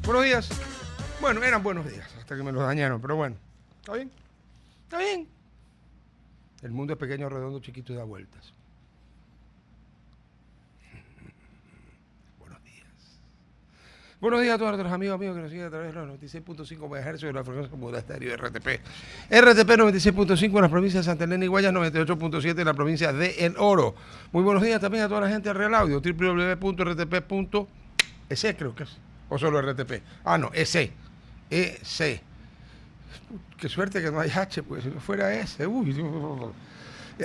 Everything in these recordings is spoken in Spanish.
Buenos días. Bueno, eran buenos días hasta que me los dañaron, pero bueno. ¿Está bien? ¿Está bien? El mundo es pequeño, redondo, chiquito y da vueltas. Buenos días. Buenos días a todos nuestros amigos que nos siguen a través de los 96.5 MHz de la frecuencia modularia de RTP. RTP 96.5 en las provincias de Santa Elena y Guayas, 98.7 en la provincia de El Oro. Muy buenos días también a toda la gente del Real Audio, www.rtp.es, creo que es. O solo RTP. Ah, no, EC. EC. Qué suerte que no hay H, pues si no fuera ese. Uy.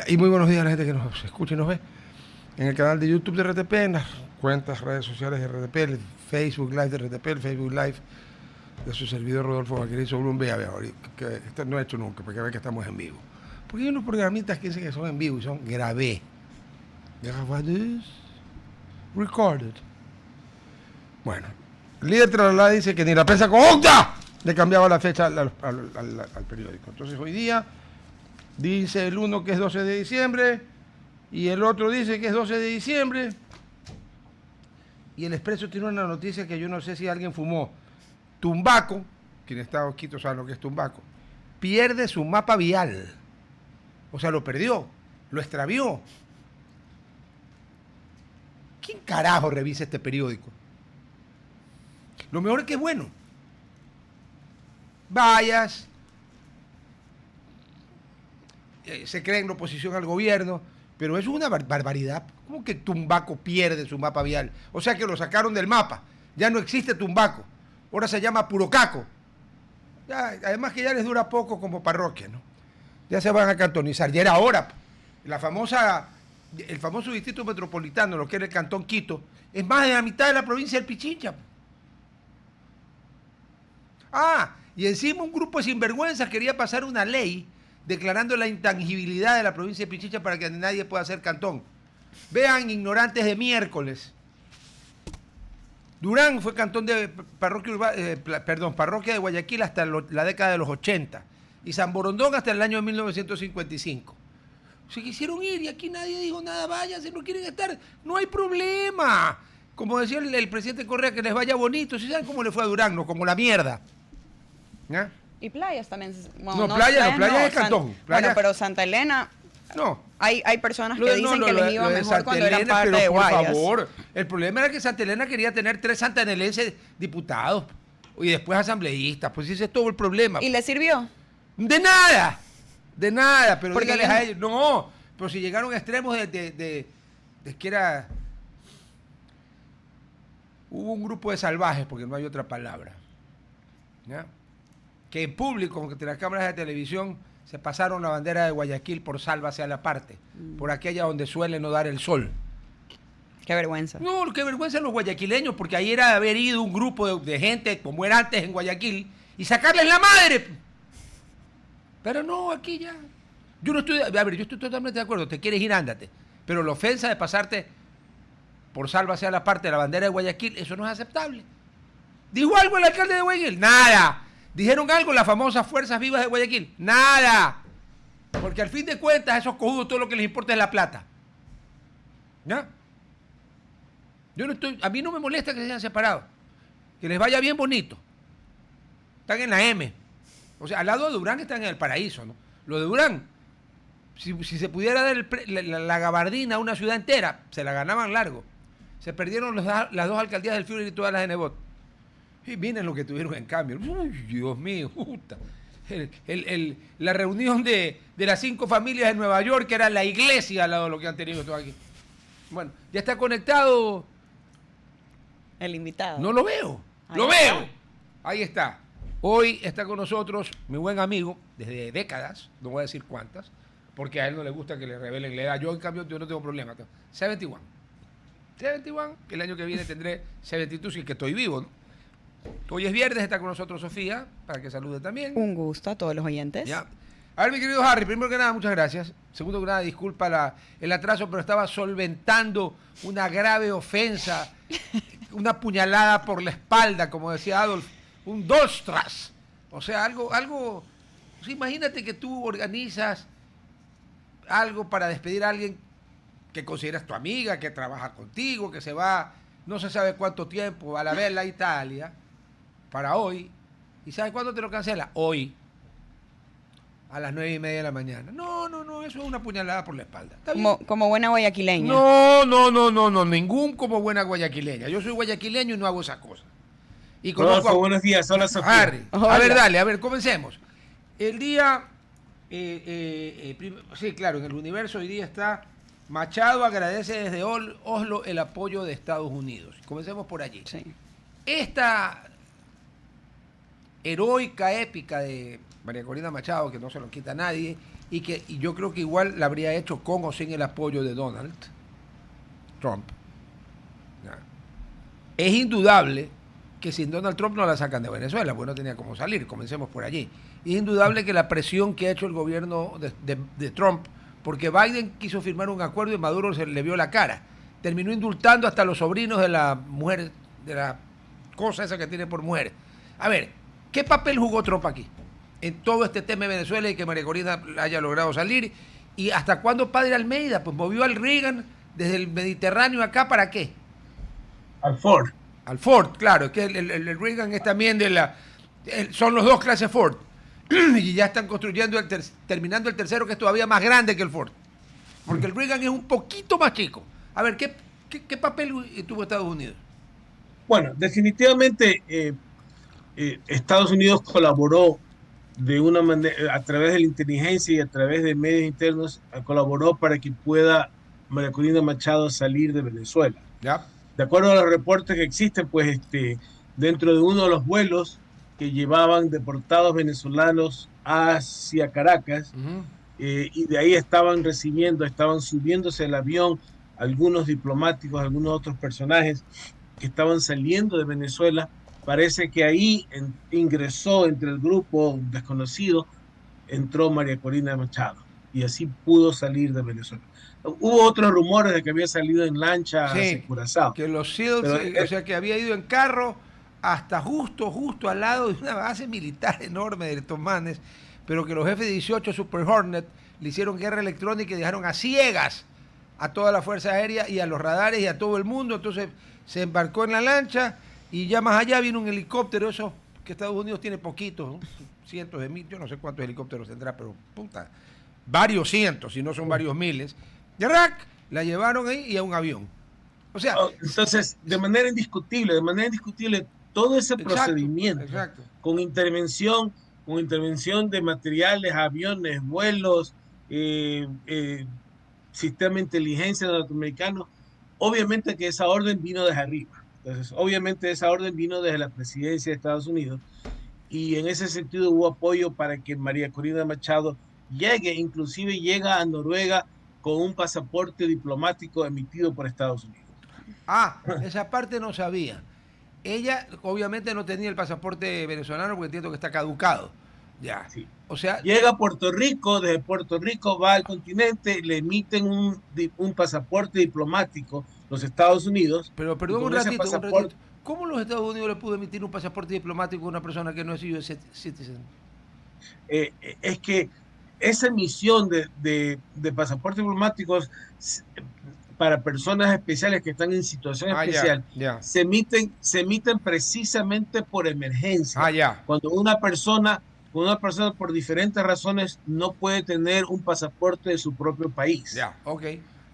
Y muy buenos días a la gente que nos escucha y nos ve en el canal de YouTube de RTP, en las cuentas, redes sociales de RTP, el Facebook Live de RTP, el Facebook Live de su servidor Rodolfo Vaquerizo Blum. Vea, que esto no he hecho nunca, porque vean que estamos en vivo. Porque hay unos programitas que dicen que son en vivo y son grabé. Grabados. Recorded. Bueno, el líder Tralala dice que ni la prensa corrupta le cambiaba la fecha al periódico. Entonces hoy día dice el uno que es 12 de diciembre y el otro dice que es 12 de diciembre y el Expreso tiene una noticia que yo no sé si alguien fumó. Tumbaco, quien está en Quito sabe lo que es Tumbaco, pierde su mapa vial. O sea, lo perdió, lo extravió. ¿Quién carajo revisa este periódico? Lo mejor es que es bueno. Vayas, se cree en oposición al gobierno, pero es una barbaridad. ¿Cómo que Tumbaco pierde su mapa vial? O sea que lo sacaron del mapa. Ya no existe Tumbaco. Ahora se llama Purocaco. Ya, además que ya les dura poco como parroquia, ¿no? Ya se van a cantonizar. Ya era hora. El famoso distrito metropolitano, lo que era el Cantón Quito, es más de la mitad de la provincia del Pichincha. Ah, y encima un grupo de sinvergüenzas quería pasar una ley declarando la intangibilidad de la provincia de Pichincha para que nadie pueda hacer cantón. Vean, ignorantes de miércoles. Durán fue cantón de parroquia de Guayaquil hasta la década de los 80 y San Borondón hasta el año 1955. Se quisieron ir y aquí nadie dijo nada, váyanse, no quieren estar, no hay problema. Como decía el presidente Correa, que les vaya bonito. ¿Sí saben cómo le fue a Durán? No, como la mierda. ¿Ya? Y playas también. Bueno, no, playas es cantón. Bueno, pero Santa Elena. No. Hay personas que dicen que les iba mejor cuando eran parte de Guayas. Por favor, el problema era que Santa Elena quería tener 3 santanelenses diputados y después asambleístas. Pues ese es todo el problema. ¿Y le sirvió? De nada, pero porque dígales a ellos. No, pero si llegaron a extremos de que era... Hubo un grupo de salvajes, porque no hay otra palabra, ¿ya? Que en público, aunque las cámaras de televisión, se pasaron la bandera de Guayaquil por sálvase a la parte, por aquella donde suele no dar el sol. Qué vergüenza. No, qué vergüenza los guayaquileños, porque ahí era haber ido un grupo de gente, como era antes en Guayaquil, y sacarles la madre. Pero no, aquí ya. Yo estoy totalmente de acuerdo, te quieres ir, ándate. Pero la ofensa de pasarte por sálvase a la parte de la bandera de Guayaquil, eso no es aceptable. ¿Dijo algo el alcalde de Guayaquil? Nada. ¿Dijeron algo las famosas Fuerzas Vivas de Guayaquil? Nada. Porque al fin de cuentas, a esos cojudos todo lo que les importa es la plata. ¿Ya? A mí no me molesta que se hayan separado. Que les vaya bien bonito. Están en la M. O sea, al lado de Durán están en el paraíso, ¿no? Lo de Durán, si se pudiera dar la gabardina a una ciudad entera, se la ganaban largo. Se perdieron las 2 alcaldías del Führer y todas las de Nebot. Y miren lo que tuvieron en cambio. Uy, Dios mío, puta. La reunión de las 5 familias de Nueva York, que era la iglesia al lado de lo que han tenido todos aquí. Bueno, ya está conectado. El invitado. No lo veo. ¡Lo veo! Ahí está. Hoy está con nosotros mi buen amigo, desde décadas, no voy a decir cuántas, porque a él no le gusta que le revelen la edad. Yo, en cambio, yo no tengo problema. 71, que el año que viene tendré 72 y que estoy vivo, ¿no? Hoy es viernes, está con nosotros Sofía, para que salude también. Un gusto a todos los oyentes. Ya. A ver, mi querido Harry, primero que nada, muchas gracias. Segundo que nada, disculpa el atraso, pero estaba solventando una grave ofensa, una puñalada por la espalda, como decía Adolf, un dostras. O sea, algo, o sea, imagínate que tú organizas algo para despedir a alguien que consideras tu amiga, que trabaja contigo, que se va no se sabe cuánto tiempo a la vela a Italia, para hoy. ¿Y sabes cuándo te lo cancela? Hoy. A las 9:30 de la mañana. No, eso es una puñalada por la espalda. Como buena guayaquileña. No, ningún como buena guayaquileña. Yo soy guayaquileño y no hago esas cosas. Y Rodolfo, buenos días. Hola, Sofía. Harry. A ver, comencemos. El día, sí, claro, en el universo hoy día está Machado agradece desde Oslo el apoyo de Estados Unidos. Comencemos por allí. Sí. Esta heroica épica de María Corina Machado, que no se lo quita a nadie, y yo creo que igual la habría hecho con o sin el apoyo de Donald Trump. Es indudable que sin Donald Trump no la sacan de Venezuela, porque no tenía cómo salir, comencemos por allí. Y es indudable que la presión que ha hecho el gobierno de Trump, porque Biden quiso firmar un acuerdo y Maduro se le vio la cara, terminó indultando hasta los sobrinos de la mujer, de la cosa esa que tiene por mujer. A ver, ¿qué papel jugó Trump aquí? En todo este tema de Venezuela y que María Corina haya logrado salir. ¿Y hasta cuándo Padre Almeida? Pues movió al Reagan desde el Mediterráneo acá, ¿para qué? Al Ford. Al Ford, claro, que el Reagan es también son los dos clases Ford. Y ya están construyendo, terminando el tercero, que es todavía más grande que el Ford. Porque el Reagan es un poquito más chico. A ver, ¿qué papel tuvo Estados Unidos? Bueno, definitivamente Estados Unidos colaboró de una manera, a través de la inteligencia y a través de medios internos, colaboró para que pueda María Corina Machado salir de Venezuela. ¿Ya? De acuerdo a los reportes que existen, pues dentro de uno de los vuelos que llevaban deportados venezolanos hacia Caracas, y de ahí estaban subiéndose al avión algunos diplomáticos, algunos otros personajes que estaban saliendo de Venezuela. Parece que ahí ingresó entre el grupo desconocido, entró María Corina Machado y así pudo salir de Venezuela. Hubo otros rumores de que había salido en lancha hacia Curazao. Que los SEALs, o sea, que había ido en carro hasta justo al lado de una base militar enorme de Tomanes, pero que los F-18 Super Hornet le hicieron guerra electrónica y dejaron a ciegas a toda la Fuerza Aérea y a los radares y a todo el mundo. Entonces se embarcó en la lancha y ya más allá vino un helicóptero, eso que Estados Unidos tiene poquitos, ¿no? Cientos de miles, yo no sé cuántos helicópteros tendrá, pero puta, varios cientos, si no son varios miles. Y la llevaron ahí y a un avión. O sea, entonces, de manera indiscutible, todo ese procedimiento, con intervención de materiales, aviones, vuelos, sistema de inteligencia norteamericano, obviamente que esa orden vino desde arriba. Entonces, obviamente esa orden vino desde la presidencia de Estados Unidos y en ese sentido hubo apoyo para que María Corina Machado inclusive llega a Noruega con un pasaporte diplomático emitido por Estados Unidos. Esa parte no sabía. Ella obviamente no tenía el pasaporte venezolano porque entiendo que está caducado. Ya. Sí. O sea, llega a Puerto Rico, desde Puerto Rico va al continente, le emiten un pasaporte diplomático los Estados Unidos. Pero perdón un ratito. ¿Cómo los Estados Unidos le pudo emitir un pasaporte diplomático a una persona que no es US citizen? Es que esa emisión de pasaportes diplomáticos para personas especiales que están en situación especial, se emiten precisamente por emergencia. Cuando una persona por diferentes razones no puede tener un pasaporte de su propio país.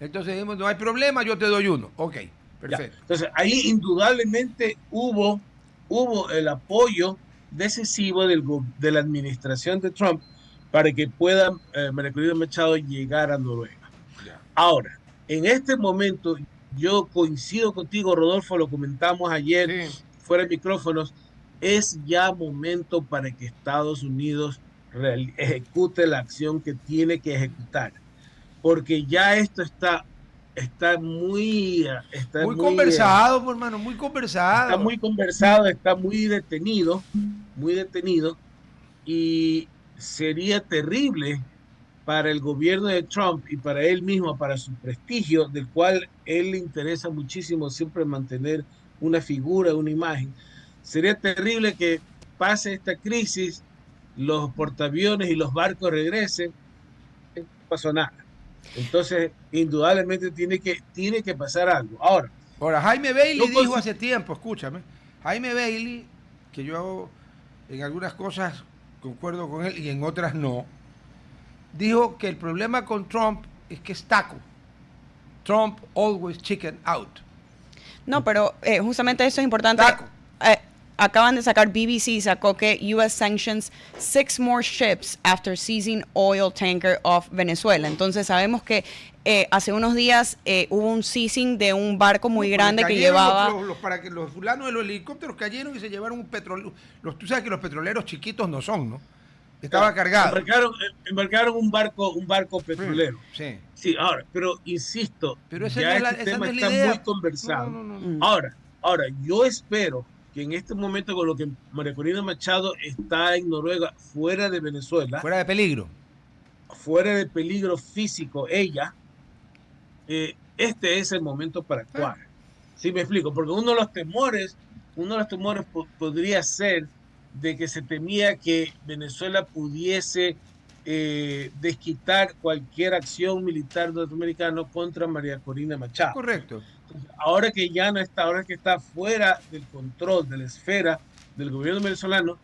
Entonces no hay problema, yo te doy uno. Perfecto. Entonces ahí indudablemente hubo el apoyo decisivo de la administración de Trump para que pueda María Corina Machado llegar a Noruega. Ahora, en este momento, yo coincido contigo, Rodolfo, lo comentamos ayer fuera de micrófonos, es ya momento para que Estados Unidos ejecute la acción que tiene que ejecutar, porque ya esto está muy conversado, hermano, muy conversado. Está muy conversado, está muy detenido, y sería terrible para el gobierno de Trump y para él mismo, para su prestigio, del cual él le interesa muchísimo siempre mantener una figura, una imagen. Sería terrible que pase esta crisis, los portaaviones y los barcos regresen, no pasó nada. Entonces, indudablemente tiene que pasar algo. Ahora, Jaime Bailey dijo hace tiempo, escúchame, Jaime Bailey, que yo en algunas cosas concuerdo con él y en otras no, dijo que el problema con Trump es que es taco. Trump always chicken out. No, pero justamente eso es importante. Taco. Acaban de sacar, BBC sacó que US sanctions 6 more ships after seizing oil tanker off Venezuela. Entonces sabemos que hace unos días hubo un seizing de un barco muy grande que llevaba... Para que los fulanos de los helicópteros cayeron y se llevaron un petróleo. Tú sabes que los petroleros chiquitos no son, ¿no? Estaba cargado. Embarcaron un barco petrolero. Sí. Sí, ahora, pero insisto, pero ya este tema está muy conversado. Ahora, yo espero que en este momento, con lo que María Corina Machado está en Noruega, fuera de Venezuela, fuera de peligro físico, ella, este es el momento para actuar. ¿Sí me explico? Porque uno de los temores podría ser de que se temía que Venezuela pudiese desquitar cualquier acción militar norteamericana contra María Corina Machado. Correcto. Ahora que ya no está, ahora que está fuera del control, de la esfera del gobierno venezolano,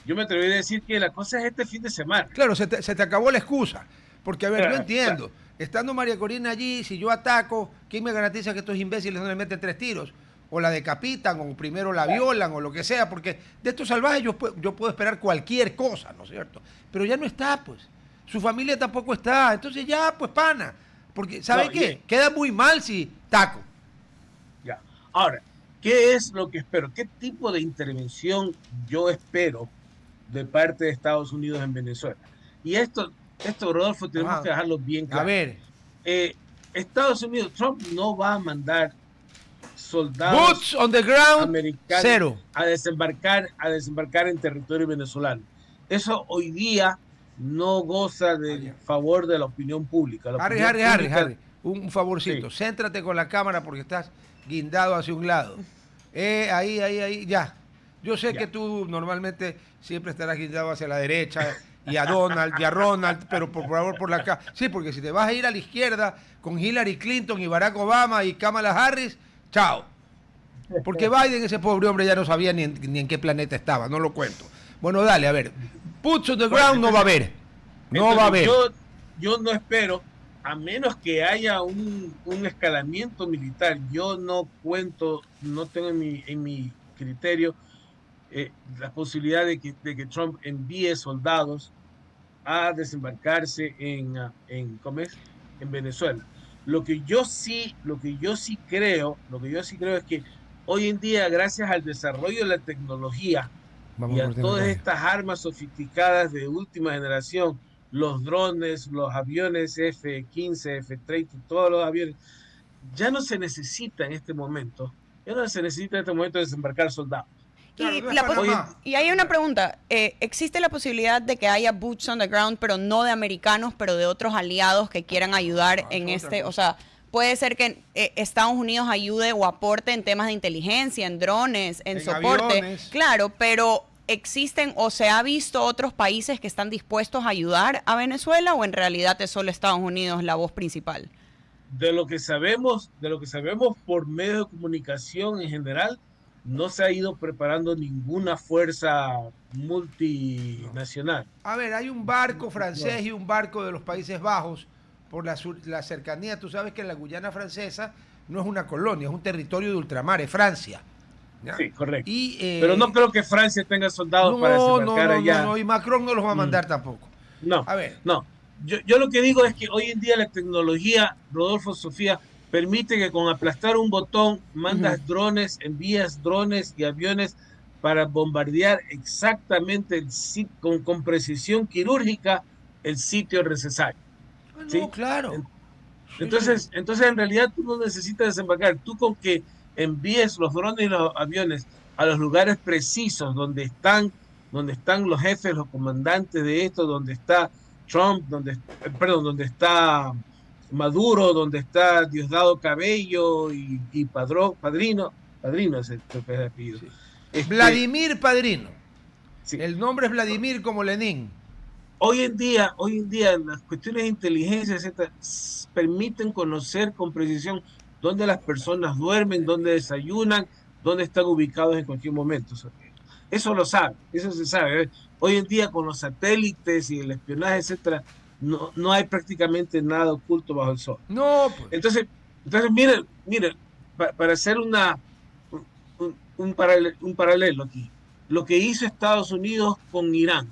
yo me atrevería a decir que la cosa es este fin de semana. Claro, se te acabó la excusa. Porque, a ver, yo entiendo, estando María Corina allí, si yo ataco, ¿quién me garantiza que estos imbéciles no le meten 3 tiros? O la decapitan, o primero la violan, o lo que sea, porque de estos salvajes yo puedo esperar cualquier cosa, ¿no es cierto? Pero ya no está, pues. Su familia tampoco está. Entonces ya, pues, pana. Porque, ¿sabe qué? Queda muy mal si taco. Ya. Ahora, ¿qué es lo que espero? ¿Qué tipo de intervención yo espero de parte de Estados Unidos en Venezuela? Y esto Rodolfo, tenemos que dejarlo bien claro. A ver. Estados Unidos, Trump no va a mandar soldados Boots on the ground, americanos cero. a desembarcar en territorio venezolano. Eso hoy día no goza del favor de la opinión pública. Harry, un favorcito. Sí. Céntrate con la cámara porque estás guindado hacia un lado. Ahí, ya. Yo sé que tú normalmente siempre estarás guindado hacia la derecha y a Ronald, pero por favor por la cámara. Sí, porque si te vas a ir a la izquierda con Hillary Clinton y Barack Obama y Kamala Harris, chao. Porque Biden, ese pobre hombre, ya no sabía ni en qué planeta estaba, no lo cuento. Bueno, dale, a ver. Boots on the ground no va a haber. No va a haber. Yo no espero, a menos que haya un escalamiento militar. Yo no tengo en mi criterio la posibilidad de que Trump envíe soldados a desembarcarse en Venezuela. Lo que yo sí creo es que hoy en día, gracias al desarrollo de la tecnología y a todas estas armas sofisticadas de última generación, los drones, los aviones F-15, F-30, todos los aviones, ya no se necesita en este momento desembarcar soldados. Y hay una pregunta, ¿existe la posibilidad de que haya boots on the ground, pero no de americanos, pero de otros aliados que quieran ayudar en este, o sea, puede ser que Estados Unidos ayude o aporte en temas de inteligencia, en drones, en soporte, aviones. Claro, pero ¿existen o se ha visto otros países que están dispuestos a ayudar a Venezuela o en realidad es solo Estados Unidos la voz principal? De lo que sabemos por medios de comunicación en general, no se ha ido preparando ninguna fuerza multinacional. A ver, hay un barco francés y un barco de los Países Bajos por la cercanía. Tú sabes que la Guyana francesa no es una colonia, es un territorio de ultramar, es Francia. ¿Ya? Sí, correcto. Pero no creo que Francia tenga soldados para desembarcar allá. No, y Macron no los va a mandar tampoco. No, a ver. No. Yo lo que digo es que hoy en día la tecnología, Rodolfo, Sofía, permite que con aplastar un botón mandas drones, envías drones y aviones para bombardear exactamente con precisión quirúrgica el sitio necesario. ¿Sí? Claro. Entonces, en realidad tú no necesitas desembarcar. Tú con que envíes los drones y los aviones a los lugares precisos donde están los jefes, los comandantes de esto, donde está Trump, donde está Maduro, donde está Diosdado Cabello y Padrino es el apellido. Sí. Vladimir Padrino. Sí. El nombre es Vladimir como Lenin. Hoy en día las cuestiones de inteligencia, etcétera, permiten conocer con precisión dónde las personas duermen, dónde desayunan, dónde están ubicados en cualquier momento. Eso lo sabe, eso se sabe. Hoy en día con los satélites y el espionaje, etcétera, no hay prácticamente nada oculto bajo el sol. No, pues. Entonces mire, para hacer un paralelo aquí, lo que hizo Estados Unidos con Irán.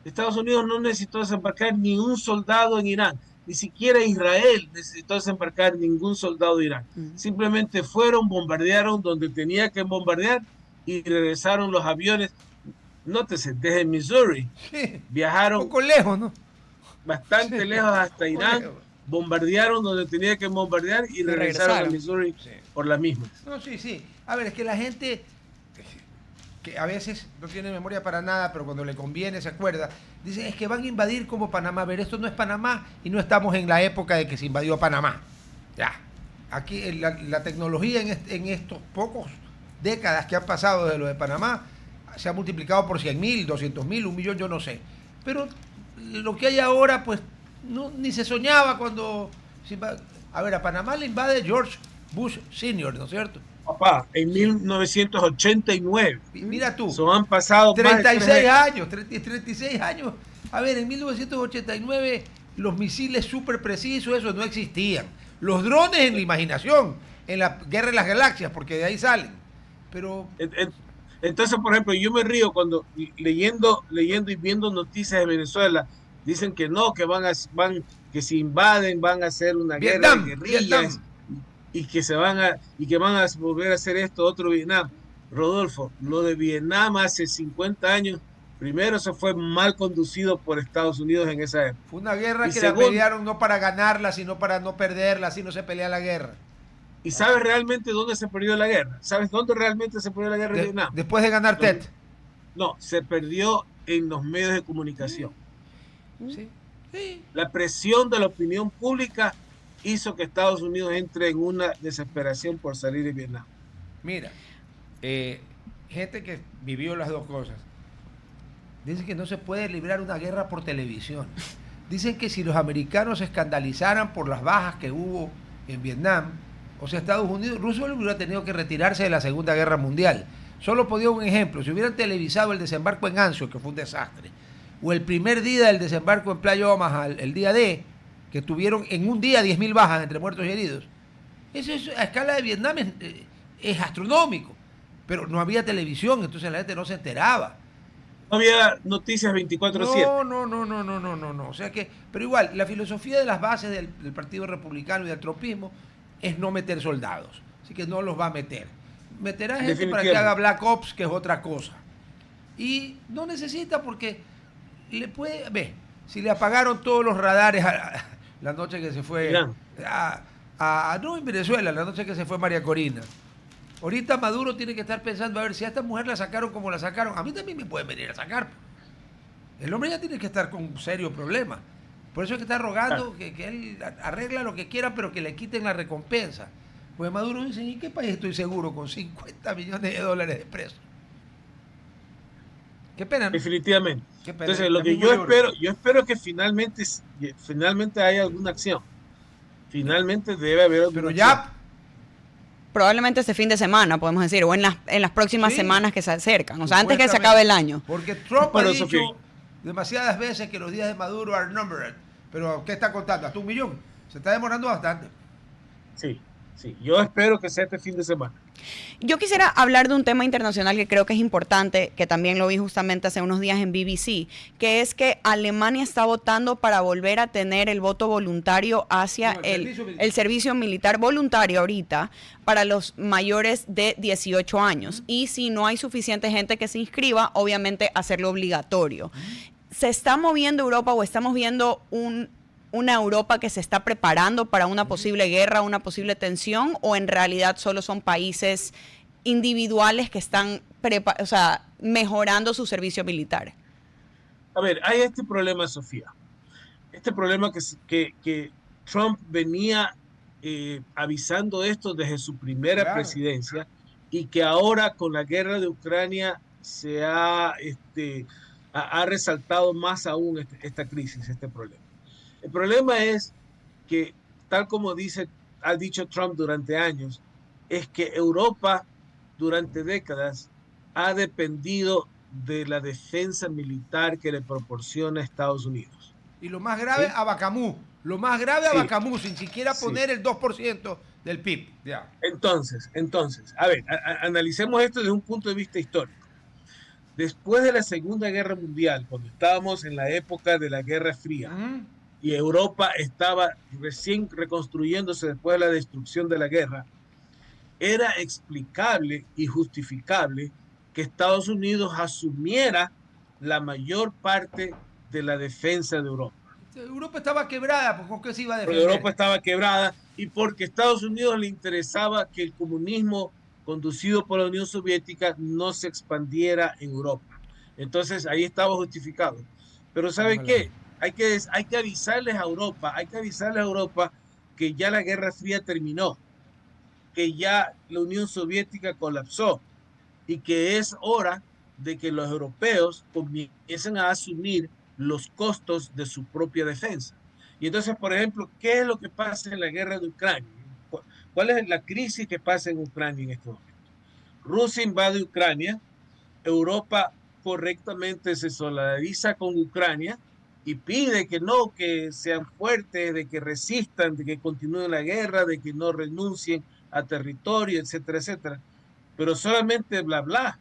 Estados Unidos no necesitó desembarcar ni un soldado en Irán, ni siquiera Israel necesitó desembarcar ningún soldado de Irán. Simplemente fueron, bombardearon donde tenía que bombardear y regresaron los aviones. Nótese, desde Missouri Sí, viajaron un poco lejos, ¿no? bastante Sí, lejos hasta Irán, lejos. bombardearon donde tenía que bombardear y regresaron a Missouri Sí. por la misma. No, sí, sí. A ver, es que la gente que a veces no tiene memoria para nada, pero cuando le conviene se acuerda, dicen es que van a invadir como Panamá. A ver, esto no es Panamá y no estamos en la época de que se invadió Panamá. Ya. Aquí la tecnología en estos pocos décadas que han pasado desde lo de Panamá se ha multiplicado por 100.000, 200.000, 1.000.000, yo no sé. Pero lo que hay ahora, pues, no, ni se soñaba cuando... A ver, a Panamá le invade George Bush Sr., ¿no es cierto? Papá, en 1989. Mira tú. Han pasado 36 años, 36 años. A ver, en 1989 los misiles súper precisos, eso no existían. Los drones en la imaginación, en la Guerra de las Galaxias, porque de ahí salen. Pero... Entonces, por ejemplo, yo me río cuando leyendo y viendo noticias de Venezuela, dicen que no, que si invaden van a hacer una guerra de guerrillas y que van a volver a hacer esto otro Vietnam. Rodolfo, lo de Vietnam hace 50 años, primero se fue mal conducido por Estados Unidos en esa época. Fue una guerra que la pelearon no para ganarla, sino para no perderla, así no se pelea la guerra. ¿Y sabes realmente dónde se perdió la guerra? ¿Sabes dónde realmente se perdió la guerra en Vietnam? Después de ganar Tet. No, se perdió en los medios de comunicación. Sí. Sí. La presión de la opinión pública hizo que Estados Unidos entre en una desesperación por salir de Vietnam. Mira, gente que vivió las dos cosas, dice que no se puede librar una guerra por televisión. Dicen que si los americanos se escandalizaran por las bajas que hubo en Vietnam, o sea, Estados Unidos, Roosevelt hubiera tenido que retirarse de la Segunda Guerra Mundial. Solo podía un ejemplo, si hubieran televisado el desembarco en Anzio, que fue un desastre, o el primer día del desembarco en Playa Omaha, el día D, que tuvieron en un día 10.000 bajas entre muertos y heridos. Eso a escala de Vietnam es astronómico, pero no había televisión, entonces la gente no se enteraba. No había noticias 24/7. No. O sea que, pero igual, la filosofía de las bases del Partido Republicano y del tropismo es no meter soldados. Así que no los va a meter. Meterá gente para que haga Black Ops, que es otra cosa. Y no necesita porque le puede... Ve, si le apagaron todos los radares la noche que se fue... no, en Venezuela, la noche que se fue María Corina. Ahorita Maduro tiene que estar pensando, a ver, si a esta mujer la sacaron como la sacaron, a mí también me pueden venir a sacar. El hombre ya tiene que estar con un serio problema. Por eso es que está rogando que él arregla lo que quiera, pero que le quiten la recompensa. Pues Maduro dice, ¿y qué país estoy seguro con 50 millones de dólares de preso? Qué pena, ¿no? Definitivamente. Qué pena. Entonces, lo que yo espero que finalmente haya alguna acción. Finalmente debe haber alguna acción. Ya... Probablemente este fin de semana, podemos decir, o en las próximas semanas que se acercan, o sea, antes que se acabe el año. Porque Trump ha dicho demasiadas veces que los días de Maduro are numbered. Pero, ¿qué está contando? ¿Hasta 1 millón? Se está demorando bastante. Sí. Yo espero que sea este fin de semana. Yo quisiera hablar de un tema internacional que creo que es importante, que también lo vi justamente hace unos días en BBC, que es que Alemania está votando para volver a tener el voto voluntario hacia el servicio militar voluntario ahorita para los mayores de 18 años. Y si no hay suficiente gente que se inscriba, obviamente hacerlo obligatorio. ¿Se está moviendo Europa o estamos viendo una Europa que se está preparando para una posible guerra, una posible tensión, o en realidad solo son países individuales que están mejorando su servicio militar? A ver, hay este problema, Sofía. Este problema que Trump venía avisando esto desde su primera presidencia, y que ahora con la guerra de Ucrania se ha resaltado más aún esta crisis, este problema. El problema es que, tal como ha dicho Trump durante años, es que Europa durante décadas ha dependido de la defensa militar que le proporciona Estados Unidos. Y lo más grave, ¿Sí? Abacamú. Lo más grave, Sí, Abacamú, sin siquiera sí. poner el 2% del PIB. Ya. Entonces, a ver, analicemos esto desde un punto de vista histórico. Después de la Segunda Guerra Mundial, cuando estábamos en la época de la Guerra Fría, y Europa estaba recién reconstruyéndose después de la destrucción de la guerra, era explicable y justificable que Estados Unidos asumiera la mayor parte de la defensa de Europa. Europa estaba quebrada, pues ¿con qué se iba a Porque defender? Europa estaba quebrada y porque a Estados Unidos le interesaba que el comunismo conducido por la Unión Soviética no se expandiera en Europa. Entonces ahí estaba justificado. Pero ¿saben qué? Hay que avisarles a Europa, que ya la Guerra Fría terminó, que ya la Unión Soviética colapsó y que es hora de que los europeos comiencen a asumir los costos de su propia defensa. Y entonces, por ejemplo, ¿qué es lo que pasa en la guerra de Ucrania? ¿Cuál es la crisis que pasa en Ucrania en este momento? Rusia invade Ucrania, Europa correctamente se solidariza con Ucrania y pide que no, que sean fuertes, de que resistan, de que continúen la guerra, de que no renuncien a territorio, etcétera, etcétera. Pero solamente bla, bla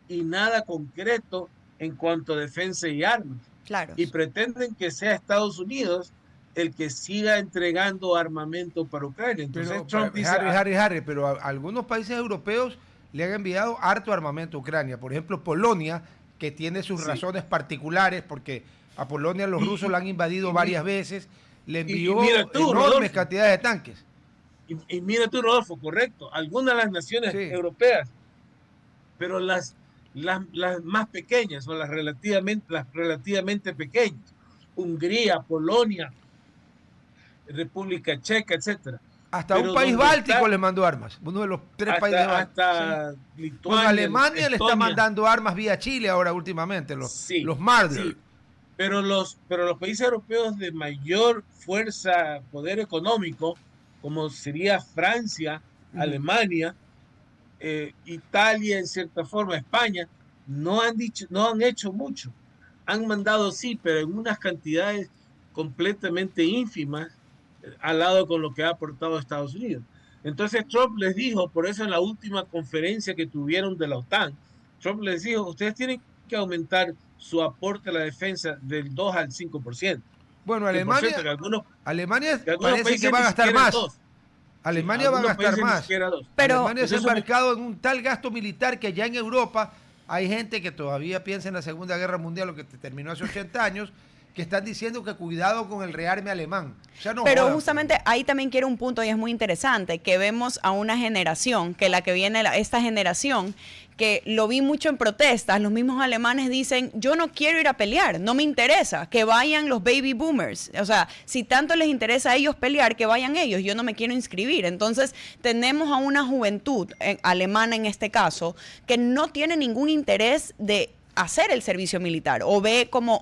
y nada concreto en cuanto a defensa y armas. Claro. Y pretenden que sea Estados Unidos el que siga entregando armamento para Ucrania. Entonces Pero, Trump dice... Harry, pero algunos países europeos le han enviado harto armamento a Ucrania. Por ejemplo, Polonia, que tiene sus razones particulares, porque a Polonia los rusos la han invadido varias veces, le envió enormes cantidades de tanques. Y mira tú, Rodolfo, correcto, algunas de las naciones europeas, pero las más pequeñas o las relativamente pequeñas, Hungría, Polonia, República Checa, etcétera. Hasta pero un país báltico le mandó armas, uno de los 3 países bálticos. Hasta Lituania, bueno, Alemania Estonia le está mandando armas vía Chile ahora últimamente, los Marder. Sí. Pero los países europeos de mayor fuerza, poder económico, como sería Francia, Alemania, Italia en cierta forma, España, no han hecho mucho. Han mandado sí, pero en unas cantidades completamente ínfimas al lado con lo que ha aportado Estados Unidos. Entonces Trump les dijo, por eso en la última conferencia que tuvieron de la OTAN, Trump les dijo, ustedes tienen que aumentar su aporte a la defensa del 2 al 5%. Bueno, Alemania parece que va a gastar más. Alemania va a gastar más. Pero Alemania se ha embarcado en un tal gasto militar que ya en Europa hay gente que todavía piensa en la Segunda Guerra Mundial, lo que terminó hace 80 años, que están diciendo que cuidado con el rearme alemán. Pero justamente ahí también quiero un punto y es muy interesante, que vemos a una generación, que la que viene, esta generación, que lo vi mucho en protestas, los mismos alemanes dicen, yo no quiero ir a pelear, no me interesa, que vayan los baby boomers. O sea, si tanto les interesa a ellos pelear, que vayan ellos, yo no me quiero inscribir. Entonces, tenemos a una juventud alemana en este caso, que no tiene ningún interés de hacer el servicio militar o ve como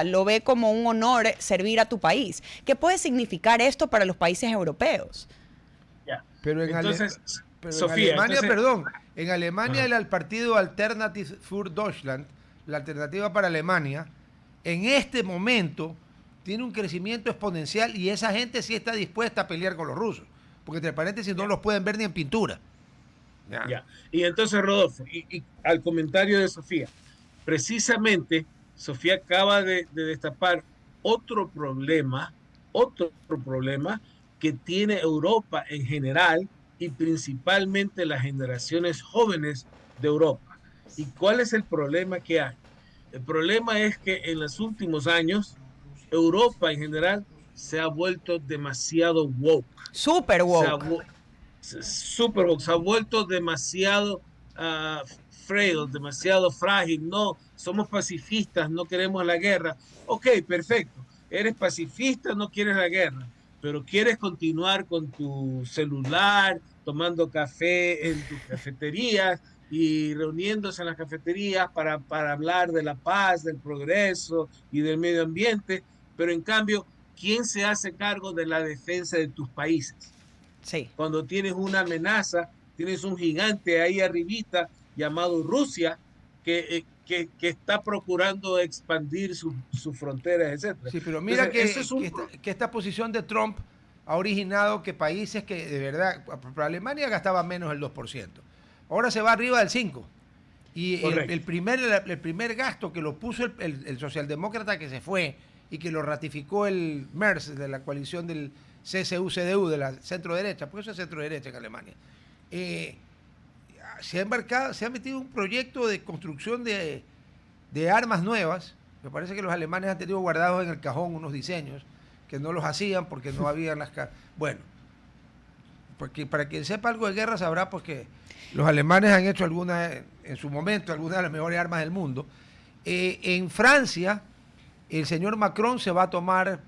lo ve como un honor servir a tu país. ¿Qué puede significar esto para los países europeos? Pero en Alemania, en Alemania el partido Alternative für Deutschland, la alternativa para Alemania, en este momento tiene un crecimiento exponencial y esa gente sí está dispuesta a pelear con los rusos, porque entre paréntesis no los pueden ver ni en pintura. Y entonces, Rodolfo, y al comentario de Sofía, precisamente Sofía acaba de destapar otro problema que tiene Europa en general y principalmente las generaciones jóvenes de Europa. ¿Y cuál es el problema que hay? El problema es que en los últimos años Europa en general se ha vuelto demasiado woke. Super woke. Super woke. Se ha vuelto demasiado frail, demasiado frágil. No, somos pacifistas, no queremos la guerra. Ok, perfecto. Eres pacifista, no quieres la guerra, pero quieres continuar con tu celular, tomando café en tus cafeterías y reuniéndose en las cafeterías para hablar de la paz, del progreso y del medio ambiente, pero en cambio, ¿quién se hace cargo de la defensa de tus países? Sí. Cuando tienes una amenaza tienes un gigante ahí arribita llamado Rusia que está procurando expandir sus fronteras, etcétera. Sí, pero mira Entonces, que esta posición de Trump ha originado que países que de verdad, para Alemania gastaba menos del 2%, ahora se va arriba del 5%. Y el primer gasto que lo puso el socialdemócrata que se fue y que lo ratificó el Merz de la coalición del CSU-CDU, de la centro-derecha, porque eso es centro-derecha en Alemania, se ha metido un proyecto de construcción de armas nuevas. Me parece que los alemanes han tenido guardados en el cajón unos diseños que no los hacían porque no habían las... Bueno, porque para quien sepa algo de guerra sabrá pues que los alemanes han hecho en su momento, algunas de las mejores armas del mundo. En Francia, el señor Macron se va a tomar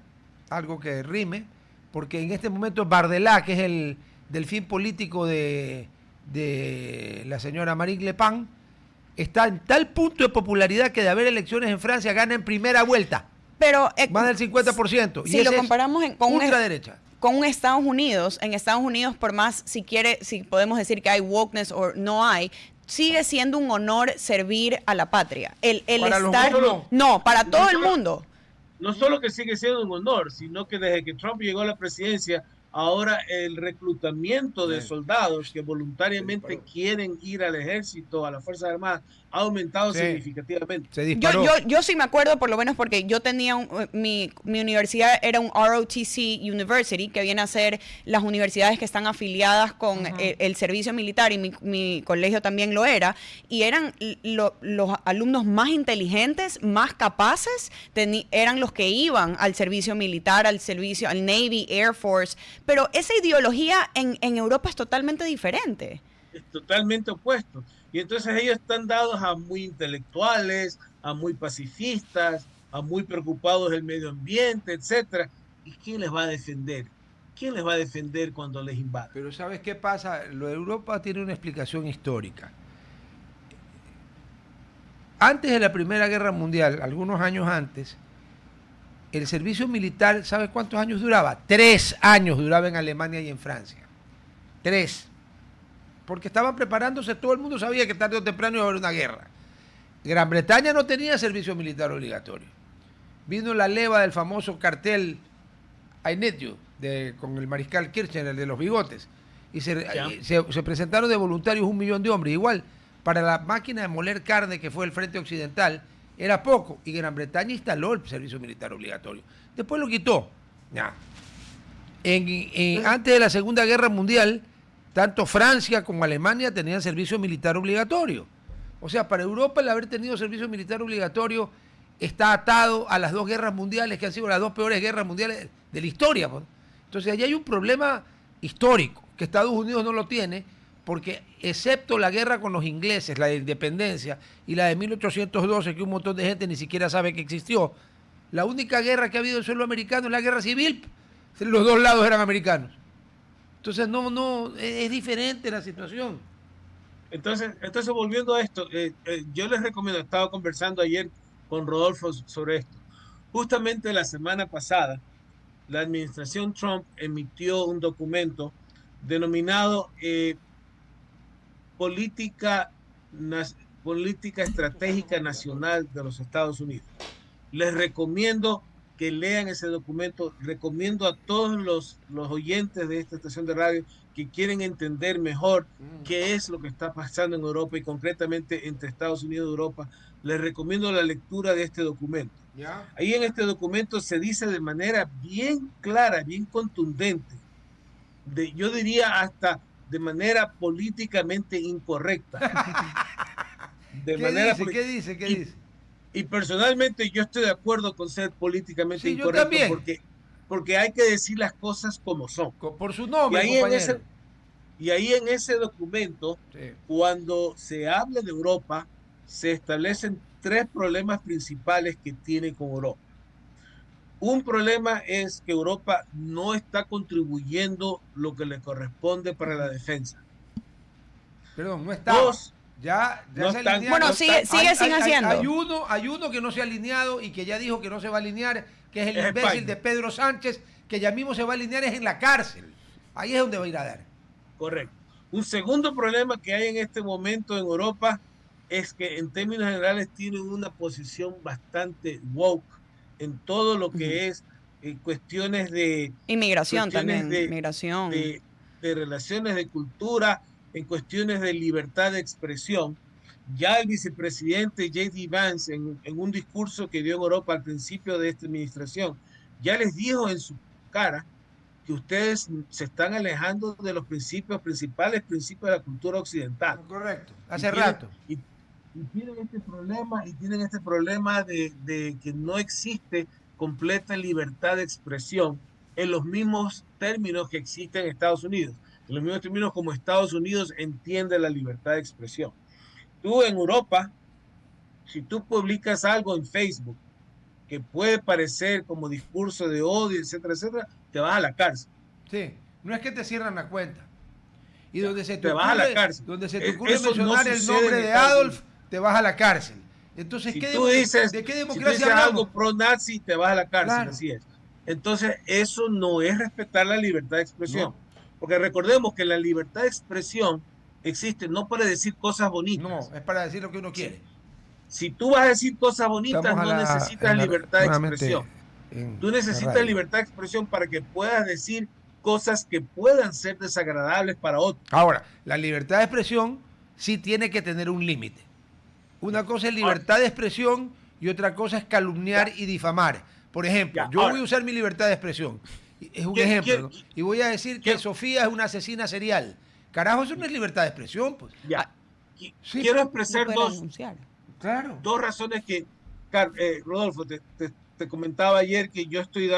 algo que rime, porque en este momento Bardella, que es el delfín político de la señora Marine Le Pen, está en tal punto de popularidad que de haber elecciones en Francia gana en primera vuelta. Pero más del 50%. Si lo comparamos con ultraderecha. Con un Estados Unidos, en Estados Unidos, por más si podemos decir que hay wokeness o no hay, sigue siendo un honor servir a la patria. ¿Para estar, para todo el mundo. No solo que sigue siendo un honor, sino que desde que Trump llegó a la presidencia, ahora el reclutamiento de soldados que voluntariamente quieren ir al ejército, a las Fuerzas Armadas, ha aumentado significativamente. Se disparó. Yo sí me acuerdo, por lo menos porque yo tenía mi universidad era un ROTC University, que viene a ser las universidades que están afiliadas con el servicio militar, y mi colegio también lo era, y eran los alumnos más inteligentes, más capaces, eran los que iban al servicio militar, al Navy, Air Force, pero esa ideología en Europa es totalmente diferente. Es totalmente opuesto. Y entonces ellos están dados a muy intelectuales, a muy pacifistas, a muy preocupados del medio ambiente, etcétera. ¿Y quién les va a defender? ¿Quién les va a defender cuando les invada? Pero ¿sabes qué pasa? Lo de Europa tiene una explicación histórica. Antes de la Primera Guerra Mundial, algunos años antes, el servicio militar, ¿sabes cuántos años duraba? 3 años duraba en Alemania y en Francia. 3. Porque estaban preparándose, todo el mundo sabía que tarde o temprano iba a haber una guerra. Gran Bretaña no tenía servicio militar obligatorio. Vino la leva del famoso cartel I Need You, con el mariscal Kirchner, el de los bigotes, y se presentaron de voluntarios 1 millón de hombres. Igual, para la máquina de moler carne que fue el Frente Occidental, era poco, y Gran Bretaña instaló el servicio militar obligatorio. Después lo quitó. Ya. Antes de la Segunda Guerra Mundial, tanto Francia como Alemania tenían servicio militar obligatorio. O sea, para Europa el haber tenido servicio militar obligatorio está atado a las 2 guerras mundiales, que han sido las 2 peores guerras mundiales de la historia. Entonces allí hay un problema histórico, que Estados Unidos no lo tiene, porque excepto la guerra con los ingleses, la de independencia, y la de 1812, que un montón de gente ni siquiera sabe que existió, la única guerra que ha habido en suelo americano es la guerra civil. Los 2 lados eran americanos. Entonces, no, es diferente la situación. Entonces volviendo a esto, yo les recomiendo, estaba conversando ayer con Rodolfo sobre esto. Justamente la semana pasada, la administración Trump emitió un documento denominado Política Estratégica Nacional de los Estados Unidos. Les recomiendo que lean ese documento. Recomiendo a todos los oyentes de esta estación de radio que quieren entender mejor qué es lo que está pasando en Europa y concretamente entre Estados Unidos y Europa. Les recomiendo la lectura de este documento. ¿Ya? Ahí en este documento se dice de manera bien clara, bien contundente, yo diría hasta de manera políticamente incorrecta. ¿Qué dice? Y personalmente yo estoy de acuerdo con ser políticamente incorrecto, yo también. porque hay que decir las cosas como son. Por su nombre, y ahí en ese documento, cuando se habla de Europa, se establecen 3 problemas principales que tiene con Europa. Un problema es que Europa no está contribuyendo lo que le corresponde para la defensa. Perdón, no está. 2, ya no se están, bueno, no sigue sin haciendo. Hay uno que no se ha alineado y que ya dijo que no se va a alinear, que es el imbécil España. de Pedro Sánchez, que ya mismo se va a alinear es en la cárcel. Ahí es donde va a ir a dar. Correcto. Un segundo problema que hay en este momento en Europa es que en términos generales tienen una posición bastante woke en todo lo que es cuestiones de Inmigración cuestiones también, migración. de relaciones de cultura, en cuestiones de libertad de expresión. Ya el vicepresidente J.D. Vance, en un discurso que dio en Europa al principio de esta administración, ya les dijo en su cara que ustedes se están alejando de los principales principios de la cultura occidental. Correcto, Y hace rato. tienen este problema de que no existe completa libertad de expresión en los mismos términos que existen en Estados Unidos, en los mismos términos como Estados Unidos entiende la libertad de expresión. Tú en Europa, si tú publicas algo en Facebook que puede parecer como discurso de odio, etcétera, etcétera, te vas a la cárcel. Sí, no es que te cierran la cuenta. Y donde se te, te vas a la cárcel. Donde se te ocurre Eso mencionar no el nombre de Adolf, te vas a la cárcel. Entonces, si tú dices, ¿de qué democracia si tú dices hablamos? algo pro-nazi, te vas a la cárcel, Claro. así es. Entonces, eso no es respetar la libertad de expresión. No. Porque recordemos que la libertad de expresión existe no para decir cosas bonitas. No, es para decir lo que uno quiere. Si tú vas a decir cosas bonitas, no necesitas libertad de expresión. Tú necesitas libertad de expresión para que puedas decir cosas que puedan ser desagradables para otros. Ahora, la libertad de expresión sí tiene que tener un límite. Una cosa es libertad de expresión y otra cosa es calumniar y difamar. Por ejemplo, yo voy a usar mi libertad de expresión. Es un ejemplo, ¿no? Y voy a decir que Sofía es una asesina serial. Carajo, eso no es libertad de expresión, pues. Sí, quiero expresar dos razones que, Rodolfo, te comentaba ayer que yo estoy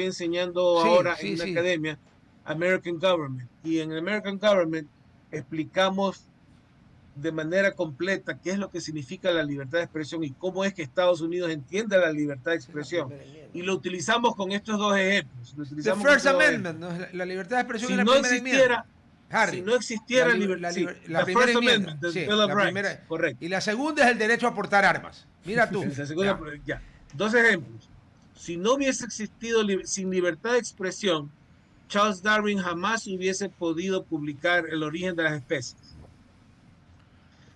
enseñando ahora en una academia, American Government. Y en American Government explicamos de manera completa qué es lo que significa la libertad de expresión y cómo es que Estados Unidos entiende la libertad de expresión. Y lo utilizamos con estos dos ejemplos. The First Amendment, ¿no? La libertad de expresión es la primera enmienda. Si no existiera la primera enmienda, correcto. Y la segunda es el derecho a portar armas. Mira tú. Dos ejemplos. Si no hubiese existido sin libertad de expresión, Charles Darwin jamás hubiese podido publicar El origen de las especies.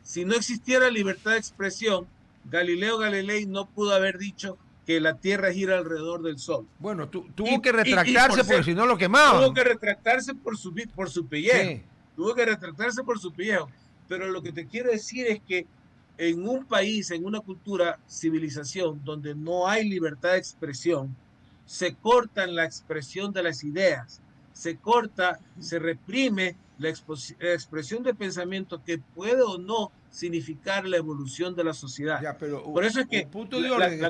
Si no existiera libertad de expresión, Galileo Galilei no pudo haber dicho que la Tierra gira alrededor del Sol. Bueno, tuvo que retractarse porque si no lo quemaban. Tuvo que retractarse por su pellejo. Sí. Tuvo que retractarse por su pellejo. Pero lo que te quiero decir es que en un país, en una cultura, civilización, donde no hay libertad de expresión, se corta la expresión de las ideas, se reprime la expresión de pensamiento que puede o no significar la evolución de la sociedad. Ya, pero por eso es que punto de orden,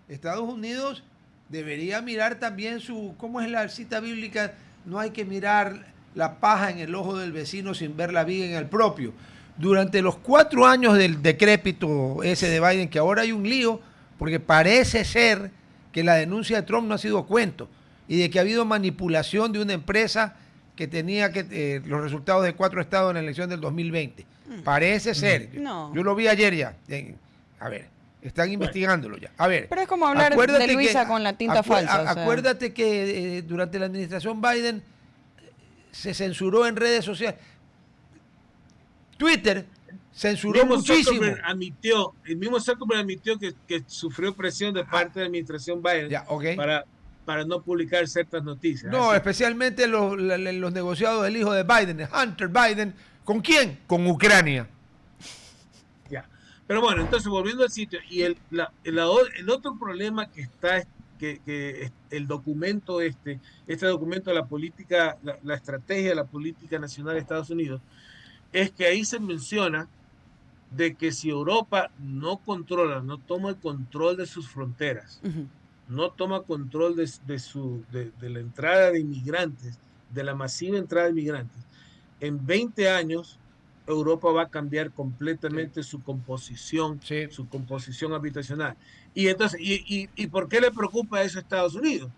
Estados Unidos debería mirar también ¿cómo es la cita bíblica? No hay que mirar la paja en el ojo del vecino sin ver la viga en el propio. Durante los 4 años del decrépito ese de Biden, que ahora hay un lío, porque parece ser que la denuncia de Trump no ha sido cuento, y de que ha habido manipulación de una empresa que tenía los resultados de 4 estados en la elección del 2020. Parece ser. No. Yo lo vi ayer ya. A ver, están investigándolo ya. A ver. Pero es como hablar de Luisa con la tinta falsa. Acuérdate que durante la administración Biden se censuró en redes sociales. Twitter censuró muchísimo. El mismo Zuckerberg admitió que sufrió presión de parte de la administración Biden para no publicar ciertas noticias. No, especialmente los negociados del hijo de Biden, Hunter Biden. ¿Con quién? Con Ucrania. Ya. Pero bueno, entonces volviendo al sitio, y el otro problema que está, que el documento este documento de la política, la estrategia de la política nacional de Estados Unidos, es que ahí se menciona de que si Europa no toma el control de sus fronteras, no toma control de la entrada de inmigrantes, de la masiva entrada de inmigrantes, en 20 años Europa va a cambiar completamente su composición habitacional. Y entonces, ¿y por qué le preocupa eso a Estados Unidos?